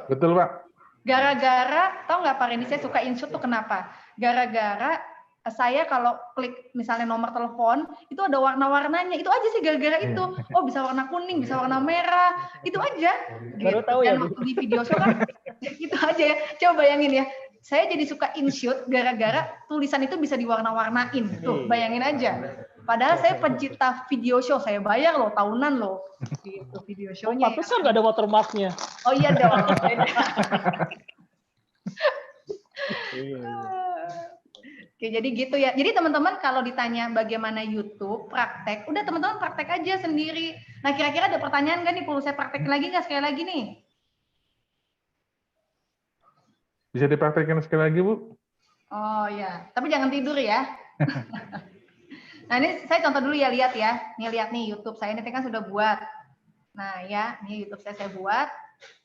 Betul Pak. Gara-gara, tau nggak Pak Randy, saya suka InShot tuh kenapa? Gara-gara saya kalau klik misalnya nomor telepon, itu ada warna-warnanya. Itu aja sih gara-gara itu. Oh bisa warna kuning, bisa warna merah. Itu aja. Baru tahu ya. Waktu di video show kan, itu aja ya. Coba bayangin ya. Saya jadi suka InShot gara-gara tulisan itu bisa diwarna-warnain. Tuh, bayangin aja. Padahal saya pencinta video show, saya bayar loh, tahunan loh. Gitu, video show-nya. Pantesan nggak ada watermark-nya. Oh iya dong. Oke, jadi gitu ya. Jadi teman-teman kalau ditanya bagaimana YouTube praktek, udah teman-teman praktek aja sendiri. Nah kira-kira ada pertanyaan nggak nih? Perlu saya praktek lagi nggak sekali lagi nih? Bisa dipraktekkan sekali lagi Bu? Oh ya, tapi jangan tidur ya. Nah ini saya contoh dulu ya, lihat ya. Nih lihat nih YouTube saya ini kan sudah buat. Nah ya, ini YouTube saya buat.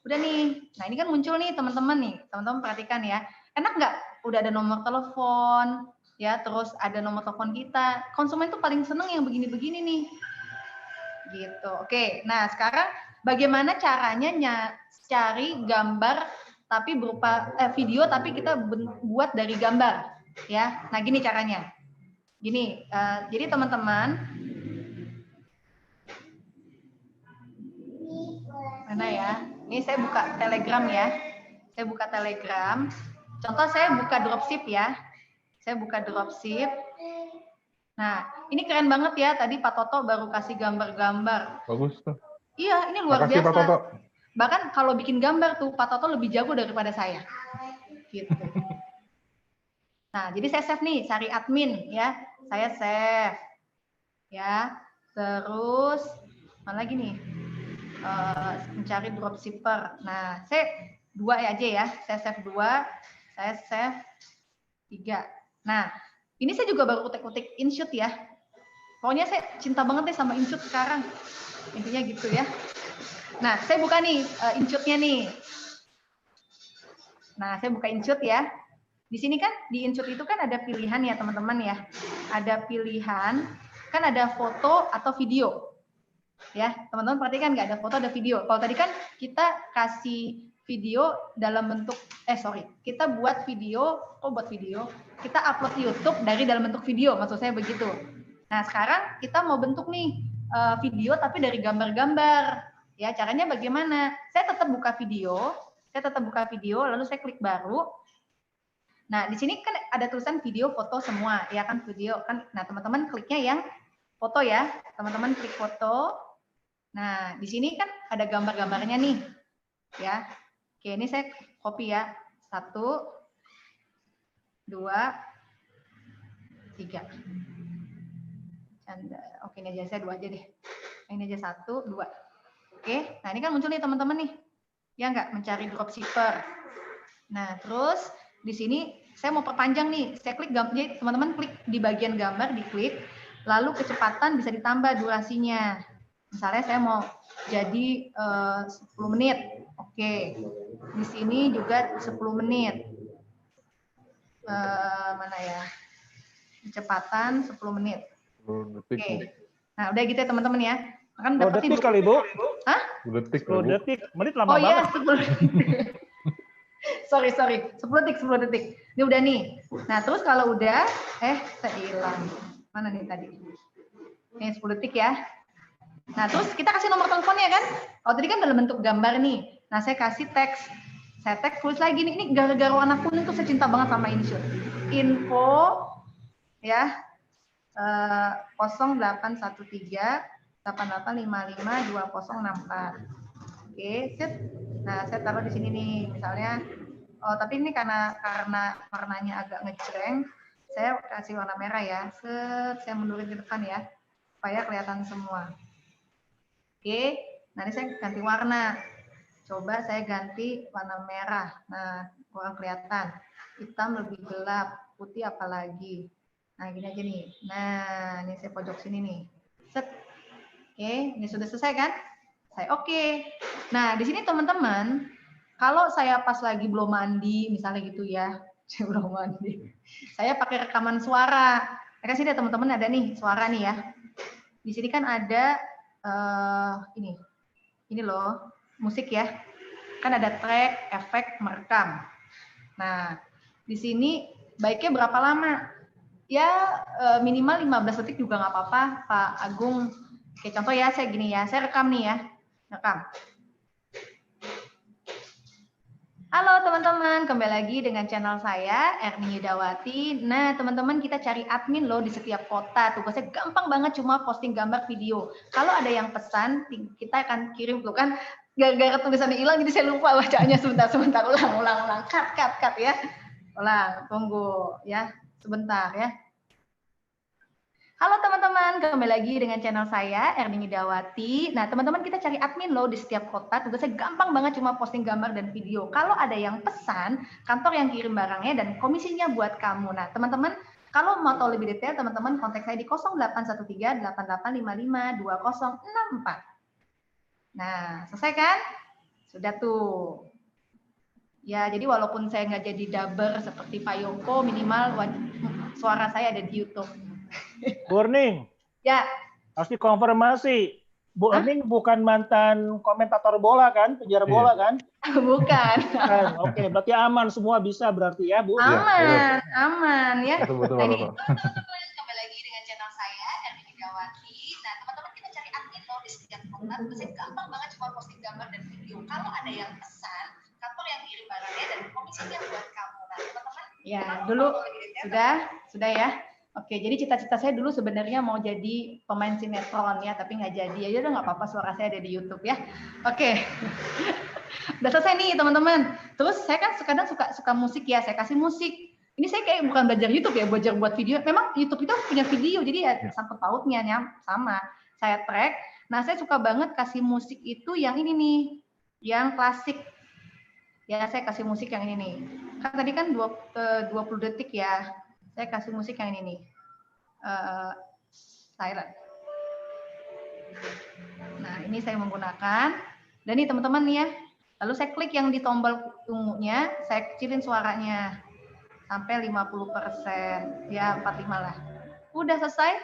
Udah nih. Nah ini kan muncul nih teman-teman nih. Teman-teman perhatikan ya. Enak nggak? Udah ada nomor telepon, ya, terus ada nomor telepon kita. Konsumen tuh paling seneng yang begini-begini nih. Gitu. Oke, nah sekarang bagaimana caranya cari gambar tapi berupa video tapi kita buat dari gambar, ya. Nah gini caranya. Gini, jadi teman-teman, mana ya? Ini saya buka Telegram ya. Saya buka Telegram. Contoh saya buka dropship ya. Saya buka dropship. Nah, ini keren banget ya. Tadi Pak Toto baru kasih gambar-gambar. Bagus tuh. Iya, ini luar Makasih, biasa. Pak Toto. Bahkan kalau bikin gambar tuh Pak Toto lebih jago daripada saya. Gitu. Nah, jadi saya save nih, cari admin ya. Saya save. Ya. Terus mana lagi nih? Mencari dropshipper. Nah, saya 2 aja ya. Saya save 2. Saya save 3. Nah, ini saya juga baru utik-utik InShot ya. Pokoknya saya cinta banget deh sama InShot sekarang. Intinya gitu ya. Nah, saya buka nih InShot-nya nih. Nah, saya buka InShot ya. Di sini kan di InShot itu kan ada pilihan ya teman-teman ya. Ada pilihan, kan ada foto atau video. Ya, teman-teman perhatikan nggak ada foto, ada video. Kalau tadi kan kita kasih video dalam bentuk, kita buat video, kita upload YouTube dari dalam bentuk video, maksud saya begitu. Nah, sekarang kita mau bentuk nih video tapi dari gambar-gambar. Ya, caranya bagaimana? Saya tetap buka video, lalu saya klik baru. Nah, di sini kan ada tulisan video, foto semua, ya kan video kan. Nah, teman-teman kliknya yang foto ya. Teman-teman klik foto. Nah, di sini kan ada gambar-gambarnya nih. Ya. Oke, ini saya copy ya. 1 2 3. Oke, ini aja saya 2 aja deh. Ini aja 1 2. Oke, nah ini kan muncul nih teman-teman nih. Ya nggak, mencari dropshipper. Nah, terus di sini saya mau perpanjang nih. Saya klik jadi teman-teman klik di bagian gambar, diklik, lalu kecepatan bisa ditambah durasinya. Misalnya saya mau jadi 10 menit. Oke. Di sini juga 10 menit. Mana ya? Kecepatan 10 menit. Oke. Nah, udah gitu ya teman-teman ya. Akan dapetin detik kali, Bu. Hah? 10 detik. 10 detik. Menit lama banget. banget. Iya, 10 detik. Sorry, 10 detik. Ini udah nih. Nah, terus kalau udah, saya hilang. Mana nih tadi? Nih 10 detik ya. Nah, terus kita kasih nomor teleponnya kan? Oh, tadi kan dalam bentuk gambar nih. Nah, saya kasih teks. Saya teks tulis lagi nih. Ini gara-gara warna kuning tuh saya cinta banget sama ini, Syur. Info ya 0813 8855 2064. Oke, set. Nah, saya taruh di sini nih, misalnya. Oh, tapi ini karena warnanya agak ngejreng, saya kasih warna merah ya. Set, saya mundurin ke depan ya, supaya kelihatan semua. Oke, nanti saya ganti warna. Coba saya ganti warna merah. Nah, kurang kelihatan. Hitam lebih gelap, putih apalagi. Nah, gini aja nih. Nah, ini saya pojok sini nih. Set. Oke, ini sudah selesai kan? Saya oke. Nah, di sini teman-teman, kalau saya pas lagi belum mandi, misalnya gitu ya, saya belum mandi, saya pakai rekaman suara. Saya kasih deh teman-teman, ada nih suara nih ya. Di sini kan ada ini loh, musik ya. Kan ada track, efek, merekam. Nah, di sini baiknya berapa lama? Ya minimal 15 detik juga nggak apa-apa, Pak Agung. Oke, contoh ya, saya gini ya, saya rekam nih ya. Rekam. Halo teman-teman, kembali lagi dengan channel saya, Erni Yudawati. Nah teman-teman, kita cari admin loh di setiap kota. Tugasnya gampang banget, cuma posting gambar video. Kalau ada yang pesan, kita akan kirim tuh kan. Gara-gara tulisannya hilang, jadi saya lupa bacanya. Sebentar, ulang. Cut ya. Ulang, tunggu ya, sebentar ya. Halo teman-teman, kembali lagi dengan channel saya, Erni Yudawati. Nah teman-teman, kita cari admin loh di setiap kota. Tugasnya gampang banget, cuma posting gambar dan video. Kalau ada yang pesan, kantor yang kirim barangnya dan komisinya buat kamu. Nah teman-teman, kalau mau tahu lebih detail, teman-teman kontak saya di 0813 8855 2064. Nah, selesai kan? Sudah tuh. Ya, jadi walaupun saya nggak jadi dubber seperti Pak Yoko, minimal suara saya ada di YouTube. Burning. Ya. Harus dikonfirmasi. Bu Erning bukan mantan komentator bola kan, penjara bola kan? Bukan. Oke, berarti aman semua bisa berarti ya, Bu? Aman ya. Betul. Teman-teman, kembali lagi dengan channel saya, Erni Yudawati. Nah, teman-teman kita cari admin loh di setiap kota. Tugasnya gampang banget, cuma posting gambar dan video. Kalau ada yang pesan, kantor yang kirim barangnya dan komisinya buat kamu. Nah, teman-teman. Ya, dulu sudah ya. Oke, jadi cita-cita saya dulu sebenarnya mau jadi pemain sinetron ya, tapi nggak jadi. Ya udah nggak apa-apa, suara saya ada di YouTube ya. Oke, udah selesai nih teman-teman. Terus saya kan kadang suka musik ya, saya kasih musik. Ini saya kayak bukan belajar YouTube ya, belajar buat video. Memang YouTube itu punya video, jadi ya sangkut pautnya sama. Saya track. Nah, saya suka banget kasih musik itu yang ini nih, yang klasik. Ya, saya kasih musik yang ini nih. Kan tadi kan 20 detik ya. Saya kasih musik yang ini nih. Silent. Nah, ini saya menggunakan. Dan nih teman-teman nih ya. Lalu saya klik yang di tombol ungunya, saya kecilin suaranya. Sampai 50%. Ya, 45 lah. Udah selesai.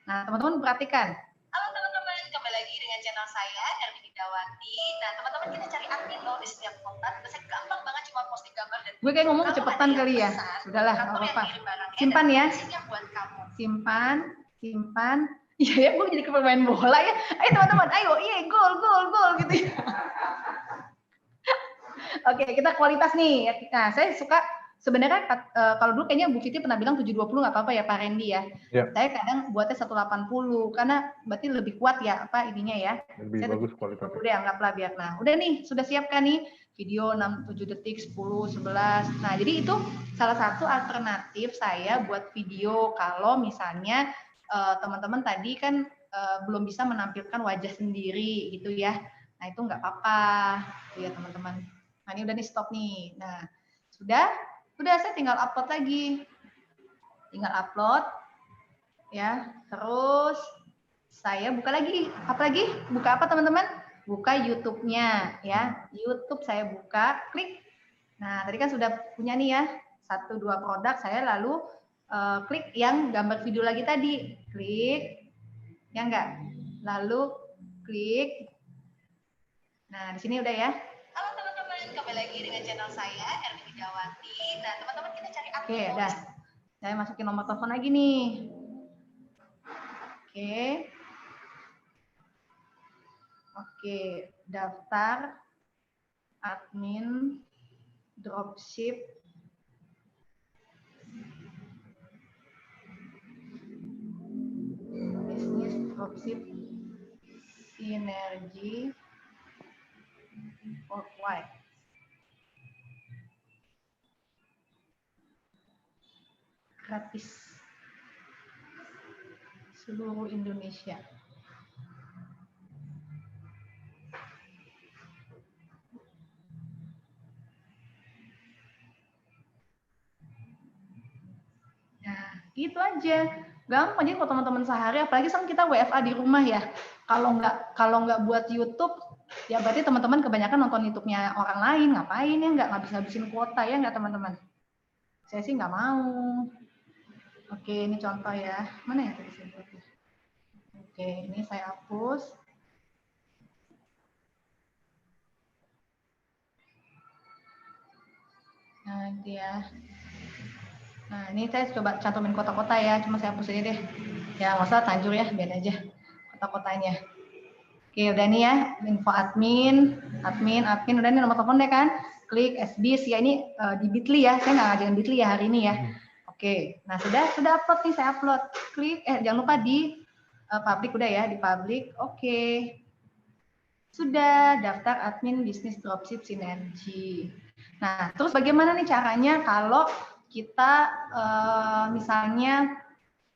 Nah, teman-teman perhatikan. Halo teman-teman, kembali lagi dengan channel saya, Erni Yudawati. Nah, teman-teman kita cari admin loh di setiap kota. Tugasnya gampang banget, cuma posting gambar dan gue kayak ngomong kecepatan kali ya. Sudahlah, nggak apa-apa. Simpan ya. Simpan. Iya ya, gue jadi pemain bola ya. Ayo teman-teman, ayo, gol gitu ya. Oke, kita kualitas nih. Nah, saya suka sebenarnya kalau dulu kayaknya Bu Fitri pernah bilang 720 nggak apa-apa ya Pak Randy ya. Saya kadang buatnya 180 karena berarti lebih kuat ya ininya ya. Lebih bagus kualitasnya. Udah anggaplah biar. Nah, udah nih sudah siapkan nih video 7 detik, 10, 11. Nah, jadi itu salah satu alternatif saya buat video kalau misalnya teman-teman tadi kan belum bisa menampilkan wajah sendiri gitu ya. Nah, itu nggak apa-apa ya teman-teman. Nah, ini udah nih stop nih. Nah, sudah saya tinggal upload lagi. Tinggal upload. Ya, terus saya buka lagi. Buka apa teman-teman? Buka YouTube-nya ya. YouTube saya buka, klik. Nah, tadi kan sudah punya nih ya. 1-2 produk, saya lalu klik yang gambar video lagi tadi. Klik. Ya enggak? Lalu klik. Nah, di sini udah ya. Halo teman-teman, kembali lagi dengan channel saya, Erni Widawati. Nah, teman-teman kita cari akun. Oke, udah. Saya masukin nomor telepon lagi nih. Oke. Oke, daftar admin dropship bisnis dropship sinergi worldwide. Gratis seluruh Indonesia. Nah, gitu aja. Gampang jadi kalau teman-teman sehari, apalagi sekarang kita WFA di rumah ya. Kalau nggak buat YouTube, ya berarti teman-teman kebanyakan nonton YouTube-nya orang lain. Ngapain ya? Nggak ngabis-ngabisin kuota ya nggak teman-teman? Saya sih nggak mau. Oke, ini contoh ya. Mana ya tadi saya buat? Oke, ini saya hapus. Nah, dia. Nah, ini saya coba cantumin kota-kota ya, cuma saya hapus aja deh. Ya, nggak usah Tanjur ya, biar aja kota-kotanya. Oke, udah nih ya, info admin, udah nih nomor telepon deh kan. Klik SBIS, ya ini di Bitly ya, saya nggak ngajarin Bitly ya hari ini ya. Oke, nah sudah upload nih, saya upload. Klik, jangan lupa di publik udah ya, di publik. Oke. Sudah, daftar admin bisnis dropship sinergi. Nah, terus bagaimana nih caranya kalau kita misalnya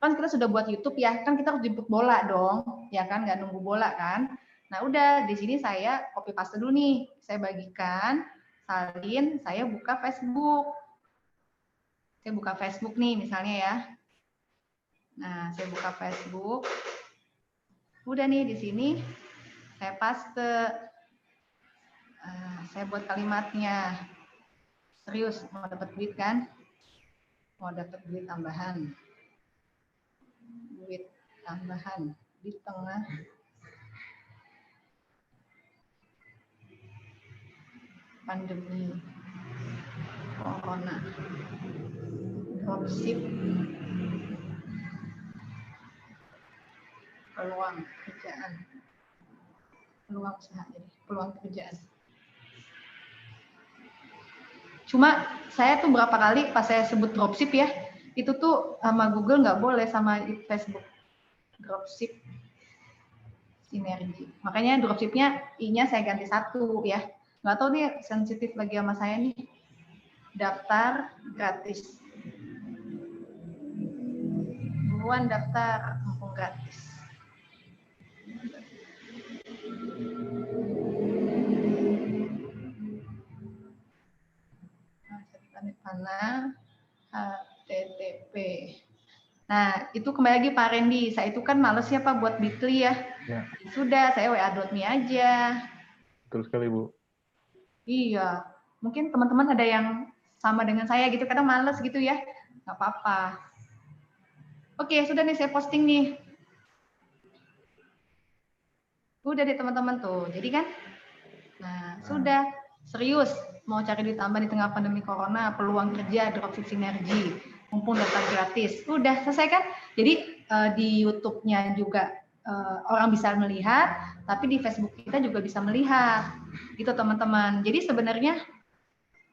kan kita sudah buat YouTube ya, kan kita harus jemput bola dong, ya kan, nggak nunggu bola kan. Nah udah di sini saya copy paste dulu nih, saya bagikan, salin, saya buka Facebook. Saya buka Facebook nih misalnya ya. Nah saya buka Facebook, udah nih di sini saya paste, saya buat kalimatnya. Serius mau dapat duit kan? Mau dapat duit tambahan. Duit tambahan di tengah pandemi corona. Dropship peluang pekerjaan. Peluang usaha jadi peluang pekerjaan. Cuma saya tuh berapa kali pas saya sebut dropship ya, itu tuh sama Google nggak boleh, sama Facebook. Dropship sinergi. Makanya dropshipnya I-nya saya ganti 1 ya. Nggak tahu nih sensitif lagi sama saya nih. Daftar gratis. Buruan daftar, mumpung gratis. Mana HTTP. Nah, itu kembali lagi Pak Randy. Saya itu kan males ya Pak buat Bitly ya. Ya. Sudah, saya wa.me aja. Betul sekali, Bu. Iya. Mungkin teman-teman ada yang sama dengan saya gitu, kadang males gitu ya. Nggak apa-apa. Oke, sudah nih saya posting nih. Udah deh teman-teman tuh. Jadi kan, nah sudah. Serius, mau cari duit tambah di tengah pandemi corona, peluang kerja, dropship sinergi, mumpung daftar gratis. Udah selesai kan? Jadi di YouTube-nya juga orang bisa melihat, tapi di Facebook kita juga bisa melihat. Gitu teman-teman. Jadi sebenarnya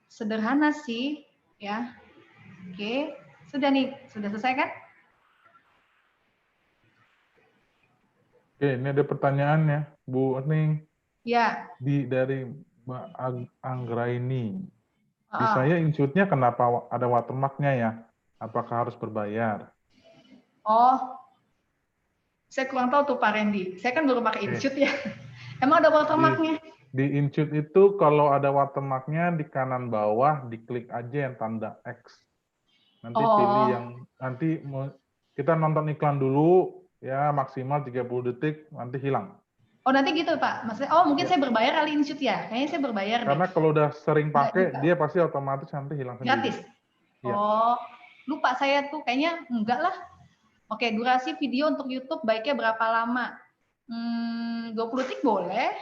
sederhana sih, ya. Oke, sudah nih, sudah selesai kan? Oke, ini ada pertanyaan ya, Bu Erning. Ya. Dari Mbak Anggra ini. Di saya InShoot-nya kenapa ada watermark-nya ya? Apakah harus berbayar? Oh, saya kurang tahu tuh Pak Randy. Saya kan baru pakai InShoot ya. Emang ada watermark-nya? Di InShoot itu kalau ada watermark-nya di kanan bawah, diklik aja yang tanda X. Nanti pilih yang, nanti kita nonton iklan dulu, ya maksimal 30 detik, nanti hilang. Oh nanti gitu Pak, maksudnya mungkin saya berbayar kali InShoot ya, kayaknya saya berbayar. Karena kalau udah sering pakai, dia pasti otomatis nanti hilang sendiri. Gratis? Ya. Oh, lupa saya tuh, kayaknya enggak lah. Oke, durasi video untuk YouTube baiknya berapa lama? 20 detik boleh.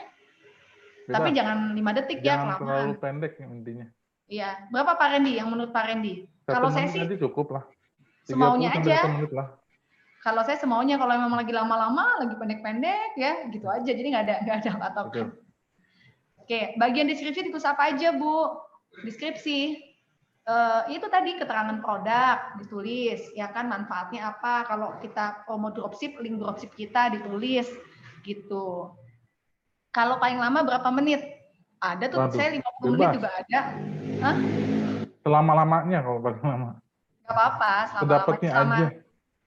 Tapi jangan 5 detik ya, Jangan terlalu kelamaan. pendek intinya. Iya. Berapa Pak Randy yang menurut Pak Randy? 1 Kalau saya menit sih aja cukup lah. 30 semaunya sampai aja. 1 menit lah. Kalau saya semaunya, kalau memang lagi lama-lama, lagi pendek-pendek ya, gitu aja. Jadi nggak ada patokan. Oke, bagian deskripsi ditulis apa aja, Bu? Deskripsi. Itu tadi keterangan produk ditulis, ya kan, manfaatnya apa, kalau kita promo dropship, link dropship kita ditulis gitu. Kalau paling lama berapa menit? Ada tuh. Waduh, Saya 50 menit bebas. juga ada. Hah? Selama-lamanya kalau paling lama. Gak apa-apa, Sedapatnya aja.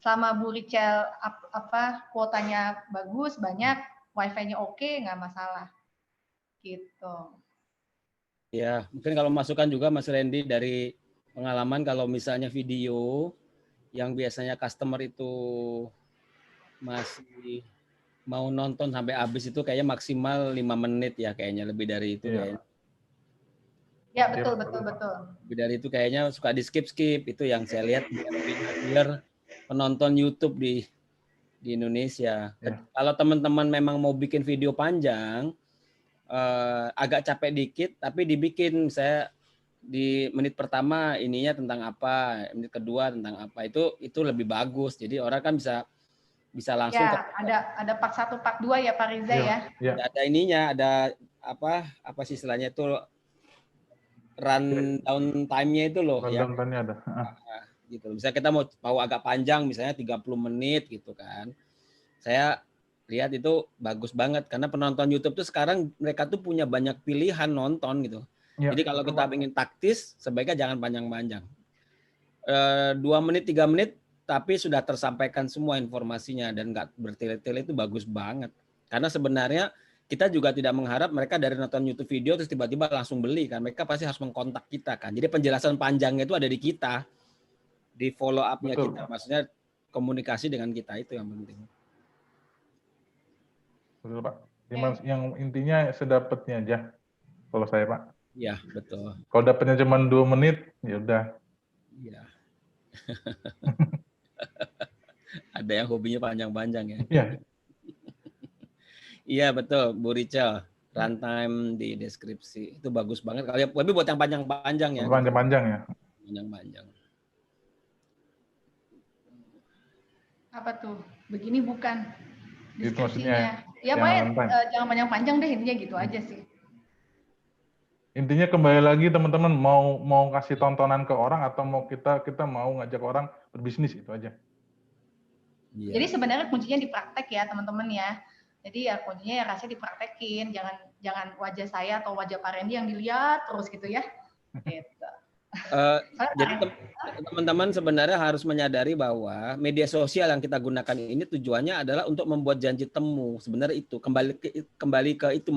selama Bu Richel kuotanya bagus, banyak, wifi-nya oke, nggak masalah gitu. Ya, mungkin kalau masukan juga Mas Randy dari pengalaman, kalau misalnya video yang biasanya customer itu masih mau nonton sampai habis itu kayaknya maksimal 5 menit ya, kayaknya lebih dari itu kayaknya. Ya, betul. Lebih dari itu kayaknya suka di skip itu yang saya lihat biar penonton YouTube di Indonesia. Kalau teman-teman memang mau bikin video panjang, agak capek dikit, tapi dibikin saya di menit pertama ininya tentang apa, menit kedua tentang apa, itu lebih bagus. Jadi orang kan bisa langsung. Ya, ada part 1, part 2 ya Pak Riza ya. Ada ininya, ada apa sih istilahnya itu, run down time-nya itu loh. Run down time-nya ada. Gitu. Misalnya kita mau agak panjang, misalnya 30 menit gitu kan. Saya lihat itu bagus banget karena penonton YouTube tuh sekarang mereka tuh punya banyak pilihan nonton gitu. Jadi kalau kita ingin taktis, sebaiknya jangan panjang-panjang. 2 menit, 3 menit, tapi sudah tersampaikan semua informasinya dan nggak bertele-tele, itu bagus banget. Karena sebenarnya kita juga tidak mengharap mereka dari nonton YouTube video terus tiba-tiba langsung beli kan. Mereka pasti harus mengkontak kita kan. Jadi penjelasan panjangnya itu ada di kita, di follow up-nya kita. Maksudnya komunikasi dengan kita itu yang penting. Betul Pak. Yang intinya sedapatnya aja. Kalau saya Pak. Iya betul. Kalau dapatnya cuma 2 menit, ya udah. Iya. Ada yang hobinya panjang-panjang ya. Iya. Iya betul, Bu Richel. Runtime di deskripsi itu bagus banget. Tapi buat yang panjang-panjang ya. Panjang-panjang ya. Panjang-panjang. Apa tuh? Begini bukan? Itu maksudnya. Ya pokoknya jangan panjang-panjang deh, intinya gitu aja sih. Intinya kembali lagi teman-teman, mau kasih tontonan ke orang atau mau kita mau ngajak orang berbisnis, itu aja. Yeah. Jadi sebenarnya kuncinya di praktek ya teman-teman ya. Jadi ya kuncinya ya rasanya dipraktekin, jangan wajah saya atau wajah Pak Randy yang dilihat terus gitu ya. Gitu. Jadi teman-teman sebenarnya harus menyadari bahwa media sosial yang kita gunakan ini tujuannya adalah untuk membuat janji temu. Sebenarnya itu kembali ke itu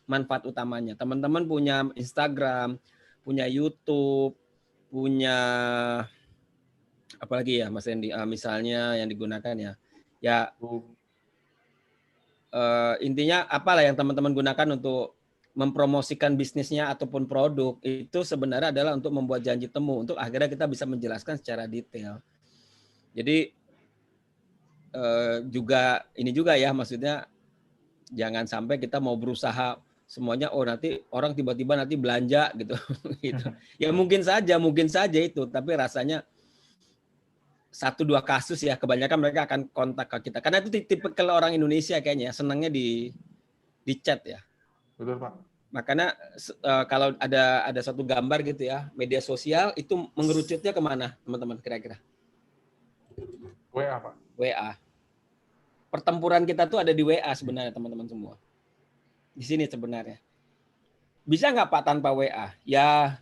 manfaat utamanya. Teman-teman punya Instagram, punya YouTube, punya apalagi ya Mas Randy, misalnya yang digunakan ya intinya apalah yang teman-teman gunakan untuk mempromosikan bisnisnya ataupun produk, itu sebenarnya adalah untuk membuat janji temu, untuk akhirnya kita bisa menjelaskan secara detail. Jadi ini juga ya, maksudnya jangan sampai kita mau berusaha semuanya, nanti orang tiba-tiba nanti belanja gitu. Gitu. Ya mungkin saja itu, tapi rasanya 1-2 kasus ya, kebanyakan mereka akan kontak ke kita. Karena itu tipikal orang Indonesia kayaknya, senangnya di chat ya. Betul Pak. Makanya kalau ada satu gambar gitu ya, media sosial itu mengerucutnya kemana teman-teman kira-kira? WA Pak. WA. Pertempuran kita tuh ada di WA sebenarnya teman-teman semua. Di sini sebenarnya. Bisa nggak Pak tanpa WA? Ya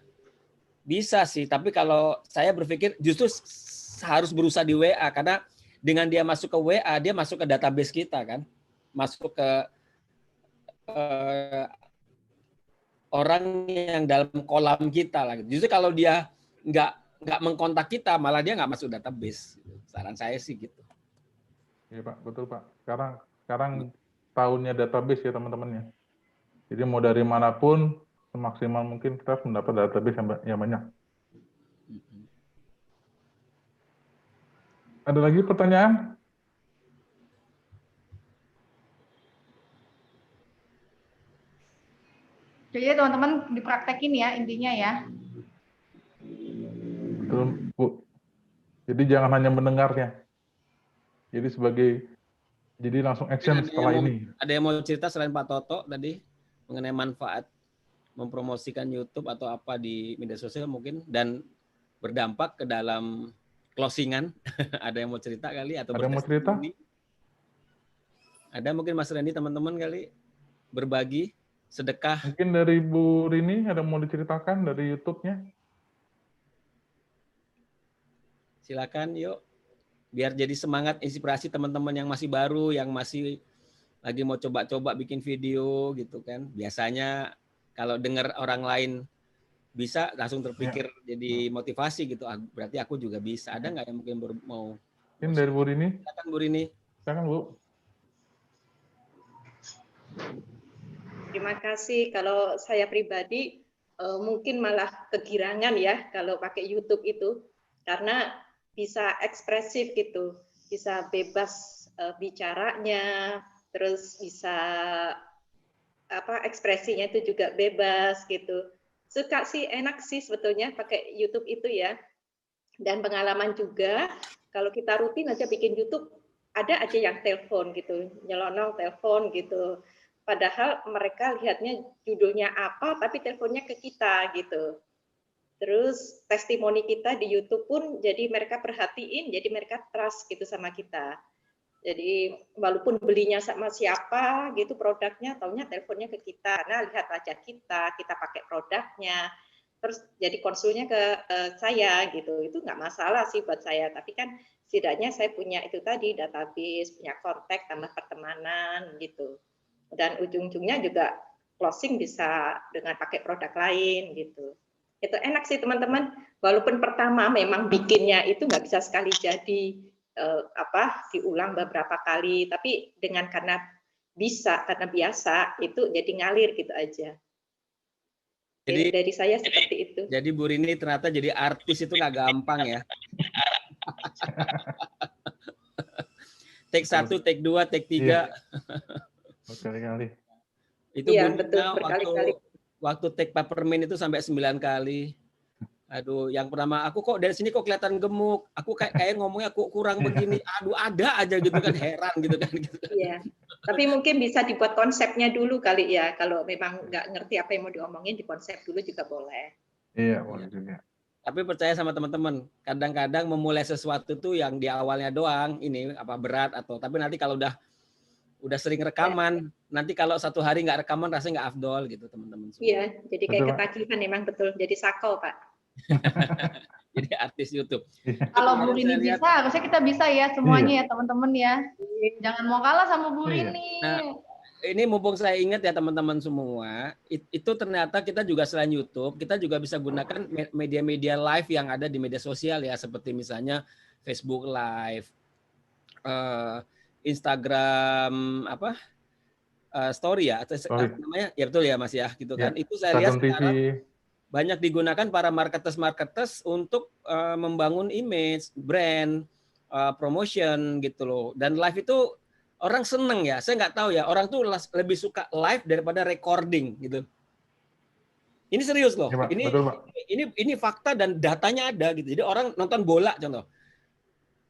bisa sih, tapi kalau saya berpikir justru harus berusaha di WA, karena dengan dia masuk ke WA, dia masuk ke database kita kan, masuk ke orang yang dalam kolam kita lah. Justru kalau dia nggak mengkontak kita, malah dia nggak masuk database. Saran saya sih gitu. Iya Pak, betul Pak. Sekarang tahunnya database ya teman-teman ya. Jadi mau dari manapun, semaksimal mungkin kita harus mendapat database yang banyak. Ada lagi pertanyaan? Jadi teman-teman dipraktekin ya intinya ya. Betul, Bu. Jadi jangan hanya mendengarnya. Jadi langsung action setelah ini. Ada yang mau cerita selain Pak Toto tadi mengenai manfaat mempromosikan YouTube atau apa di media sosial mungkin dan berdampak ke dalam closingan. Ada yang mau cerita kali atau Ada yang mau cerita? Ada mungkin Mas Randy teman-teman kali berbagi sedekah. Mungkin dari Bu Rini ada yang mau diceritakan dari YouTube-nya? Silakan yuk. Biar jadi semangat inspirasi teman-teman yang masih baru, yang masih lagi mau coba-coba bikin video gitu kan. Biasanya kalau dengar orang lain bisa langsung terpikir jadi motivasi gitu. Berarti aku juga bisa. Ada nggak yang mungkin mau? Mungkin dari Bu Rini? Silakan Bu Rini. Silakan Bu. Terima kasih. Kalau saya pribadi mungkin malah kegirangan ya kalau pakai YouTube itu karena bisa ekspresif gitu, bisa bebas bicaranya, terus bisa ekspresinya itu juga bebas gitu. Suka sih, enak sih sebetulnya pakai YouTube itu ya. Dan pengalaman juga kalau kita rutin aja bikin YouTube, ada aja yang telepon gitu, nyelonong telepon gitu. Padahal mereka lihatnya judulnya apa, tapi teleponnya ke kita gitu. Terus testimoni kita di YouTube pun jadi mereka perhatiin, jadi mereka trust gitu sama kita. Jadi walaupun belinya sama siapa gitu produknya, taunya teleponnya ke kita. Nah lihat wajah kita, kita pakai produknya. Terus jadi konsulnya ke saya gitu. Itu nggak masalah sih buat saya. Tapi kan setidaknya saya punya itu tadi database, punya kontak, tambah pertemanan gitu. Dan ujung-ujungnya juga closing bisa dengan pakai produk lain gitu. Itu enak sih teman-teman. Walaupun pertama memang bikinnya itu nggak bisa sekali jadi diulang beberapa kali, tapi karena biasa itu jadi ngalir gitu aja. Jadi dari saya seperti itu. Jadi Bu Rini ternyata jadi artis itu nggak gampang ya. Take 1, take 2, take 3. Berkali-kali. Itu iya, bunyinya betul, berkali-kali. Waktu take peppermint itu sampai 9 kali. Aduh, yang pertama aku kok dari sini kok kelihatan gemuk. Aku kayak ngomongnya kok kurang begini. Aduh, ada aja gitu kan, heran gitu kan. Iya. Tapi mungkin bisa dibuat konsepnya dulu kali ya. Kalau memang nggak ngerti apa yang mau diomongin, di konsep dulu juga boleh. Iya, boleh juga. Tapi percaya sama teman-teman, kadang-kadang memulai sesuatu tuh yang di awalnya doang ini berat tapi nanti kalau udah sering rekaman, nanti kalau satu hari nggak rekaman rasanya nggak afdol gitu teman-teman. Iya, jadi kayak ketagihan memang betul. Jadi sakau Pak. Jadi artis YouTube. Kalau Bu Rini bisa, harusnya kita bisa ya semuanya ya teman-teman ya. Jangan mau kalah sama Bu Rini. Nah, ini mumpung saya ingat ya teman-teman semua, itu ternyata kita juga selain YouTube, kita juga bisa gunakan media-media live yang ada di media sosial ya, seperti misalnya Facebook Live, Instagram story ya, namanya ya betul ya Mas ya, gitu kan. Itu saya lihat sekarang banyak digunakan para marketers untuk membangun image, brand, promotion gitu loh. Dan live itu orang seneng ya. Saya nggak tahu ya. Orang tuh lebih suka live daripada recording gitu. Ini serius loh. Ya, Pak. Ini betul, Pak. Ini fakta dan datanya ada gitu. Jadi orang nonton bola contoh.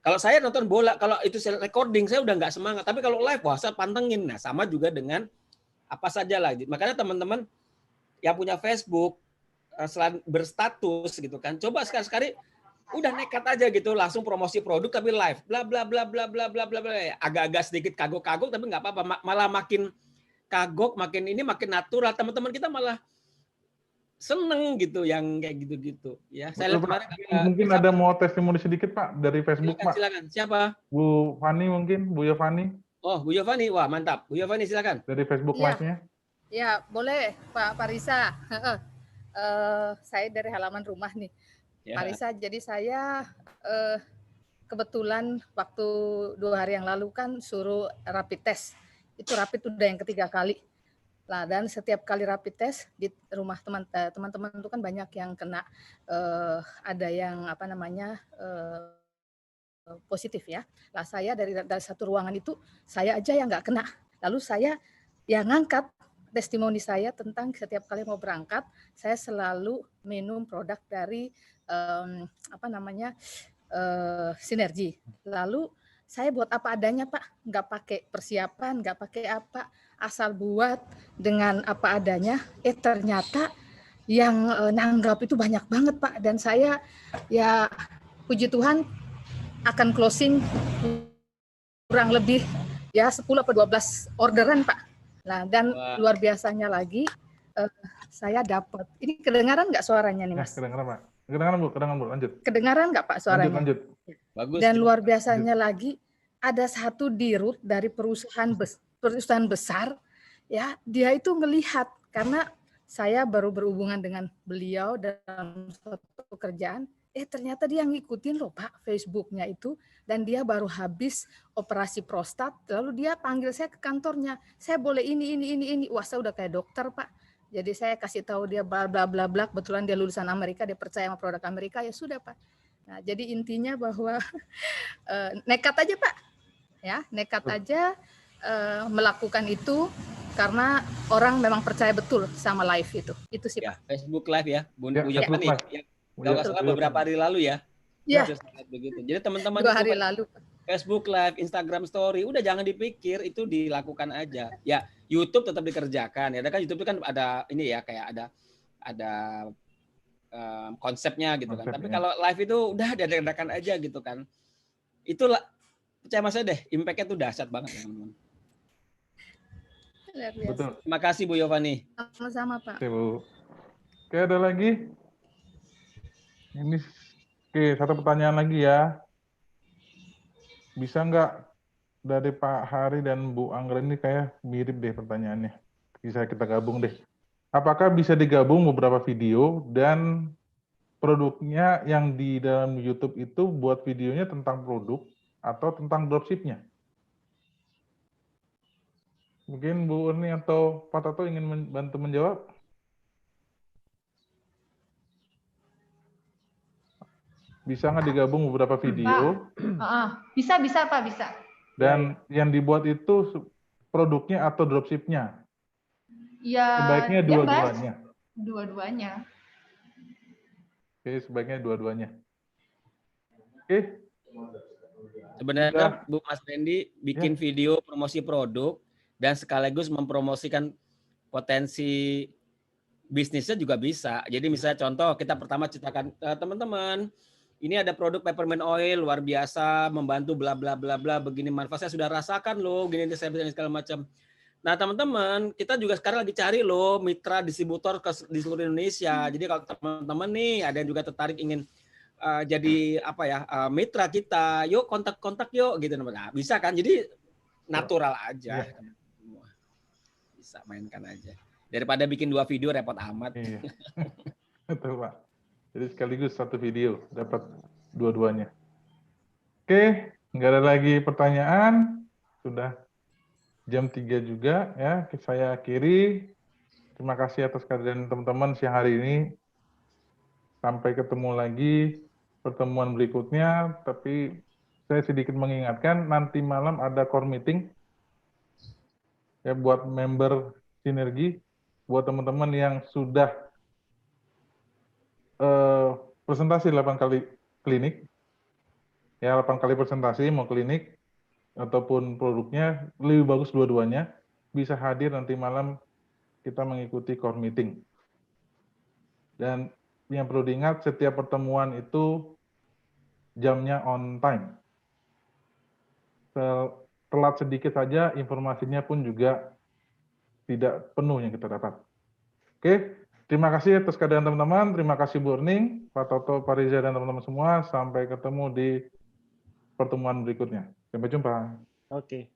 Kalau saya nonton bola, kalau itu saya recording saya udah nggak semangat. Tapi kalau live wah saya pantengin. Nah sama juga dengan apa saja lah. Makanya teman-teman yang punya Facebook selain berstatus gitu kan, coba sekali-sekali udah nekat aja gitu langsung promosi produk tapi live bla bla bla bla bla bla bla bla, agak-agak sedikit kagok-kagok tapi nggak apa-apa, malah makin kagok makin natural, teman-teman kita malah seneng gitu yang kayak gitu-gitu ya. Saya lihat kemarin mungkin ada mau testimoni sedikit Pak dari Facebook. Silakan. Siapa? Bu Fani mungkin, Bu Yovani. Oh, Bu Yovani, wah mantap. Bu Yovani silakan. Dari Facebook Live-nya. Ya, boleh Pak Parisa. Saya dari halaman rumah nih, ya. Parisa. Jadi saya kebetulan waktu 2 hari yang lalu kan suruh rapid test. Itu rapid udah yang ketiga kali. Nah, dan setiap kali rapid test di rumah teman-teman itu kan banyak yang kena, ada yang positif ya. Lah saya dari satu ruangan itu saya aja yang nggak kena. Lalu saya yang ngangkat testimoni saya tentang setiap kali mau berangkat, saya selalu minum produk dari Sinergi. Lalu saya buat apa adanya, Pak, nggak pakai persiapan, nggak pakai apa, asal buat dengan apa adanya. Ternyata yang nanggap itu banyak banget, Pak, dan saya ya puji Tuhan akan closing kurang lebih ya 10 atau 12 orderan, Pak. Nah, dan luar biasanya lagi saya dapat. Ini kedengaran nggak suaranya nih, Mas? Kedengaran, Pak. Kedengaran, Bu. Kedengaran, Bu. Lanjut. Kedengaran nggak, Pak, suaranya? Lanjut. Bagus. Dan luar biasanya lagi, ada satu dirut dari perusahaan besar, ya, dia itu melihat, karena saya baru berhubungan dengan beliau dalam suatu kerjaan, ternyata dia ngikutin loh, Pak, Facebooknya itu, dan dia baru habis operasi prostat, lalu dia panggil saya ke kantornya, saya boleh ini, wah saya udah kayak dokter, Pak. Jadi saya kasih tahu dia bla bla bla bla, kebetulan dia lulusan Amerika, dia percaya sama produk Amerika, ya sudah, Pak. Nah, jadi intinya bahwa nekat aja, Pak. Ya, nekat aja melakukan itu karena orang memang percaya betul sama live itu. Itu sih, Pak. Facebook Live ya, Bu Ya, Yovani. Kalau nggak salah beberapa hari lalu ya. Iya. Begitu. Jadi teman-teman 2 hari lalu. Facebook Live, Instagram Story, udah jangan dipikir, itu dilakukan aja. Ya, YouTube tetap dikerjakan. Ya, kan YouTube itu kan ada ini ya, kayak ada konsepnya gitu kan. Tapi kalau live itu udah diadakan aja gitu kan. Itulah, percaya Mas deh, impact-nya tuh dahsyat banget ya, teman-teman. Betul. Terima kasih Bu Yovani. Sama-sama, Pak. Oke, Bu. Oke, ada lagi? Ini, satu pertanyaan lagi ya. Bisa nggak dari Pak Hari dan Bu Anggra ini kayak mirip deh pertanyaannya. Bisa kita gabung deh. Apakah bisa digabung beberapa video dan produknya yang di dalam YouTube itu buat videonya tentang produk atau tentang dropship-nya? Mungkin Bu Urni atau Pak Toto ingin bantu menjawab? Bisa nggak digabung beberapa video? Bisa, Pak, bisa. Dan yang dibuat itu produknya atau dropship-nya? Ya, sebaiknya dua-duanya. Dua-duanya. Oke, sebaiknya dua-duanya. Oke. Sebenarnya Bu Mas Randy bikin video promosi produk dan sekaligus mempromosikan potensi bisnisnya juga bisa. Jadi misalnya contoh, kita pertama ceritakan teman-teman, ini ada produk peppermint oil luar biasa, membantu bla bla bla bla, begini manfaat saya sudah rasakan loh, gini saya bisa segala macam. Nah, teman-teman, kita juga sekarang lagi cari loh mitra distributor di seluruh Indonesia. Jadi kalau teman-teman nih ada yang juga tertarik ingin jadi mitra kita, yuk kontak yuk gitu. Nah, bisa kan? Jadi natural aja. Bisa mainkan aja. Daripada bikin 2 video repot amat. Iya. Betul, Pak. Jadi sekaligus 1 video dapat dua-duanya. Oke, nggak ada lagi pertanyaan. Sudah jam 3 juga ya. Saya akhiri. Terima kasih atas kehadiran teman-teman siang hari ini. Sampai ketemu lagi pertemuan berikutnya. Tapi saya sedikit mengingatkan nanti malam ada core meeting ya buat member Sinergi, buat teman-teman yang sudah presentasi 8 kali klinik, ya 8 kali presentasi mau klinik ataupun produknya, lebih bagus dua-duanya, bisa hadir nanti malam kita mengikuti core meeting. Dan yang perlu diingat, setiap pertemuan itu jamnya on time. Telat sedikit saja, informasinya pun juga tidak penuh yang kita dapat. Oke, terima kasih atas kehadiran teman-teman. Terima kasih Bu Urning, Pak Toto, Pak Riza, dan teman-teman semua. Sampai ketemu di pertemuan berikutnya. Sampai jumpa. Oke.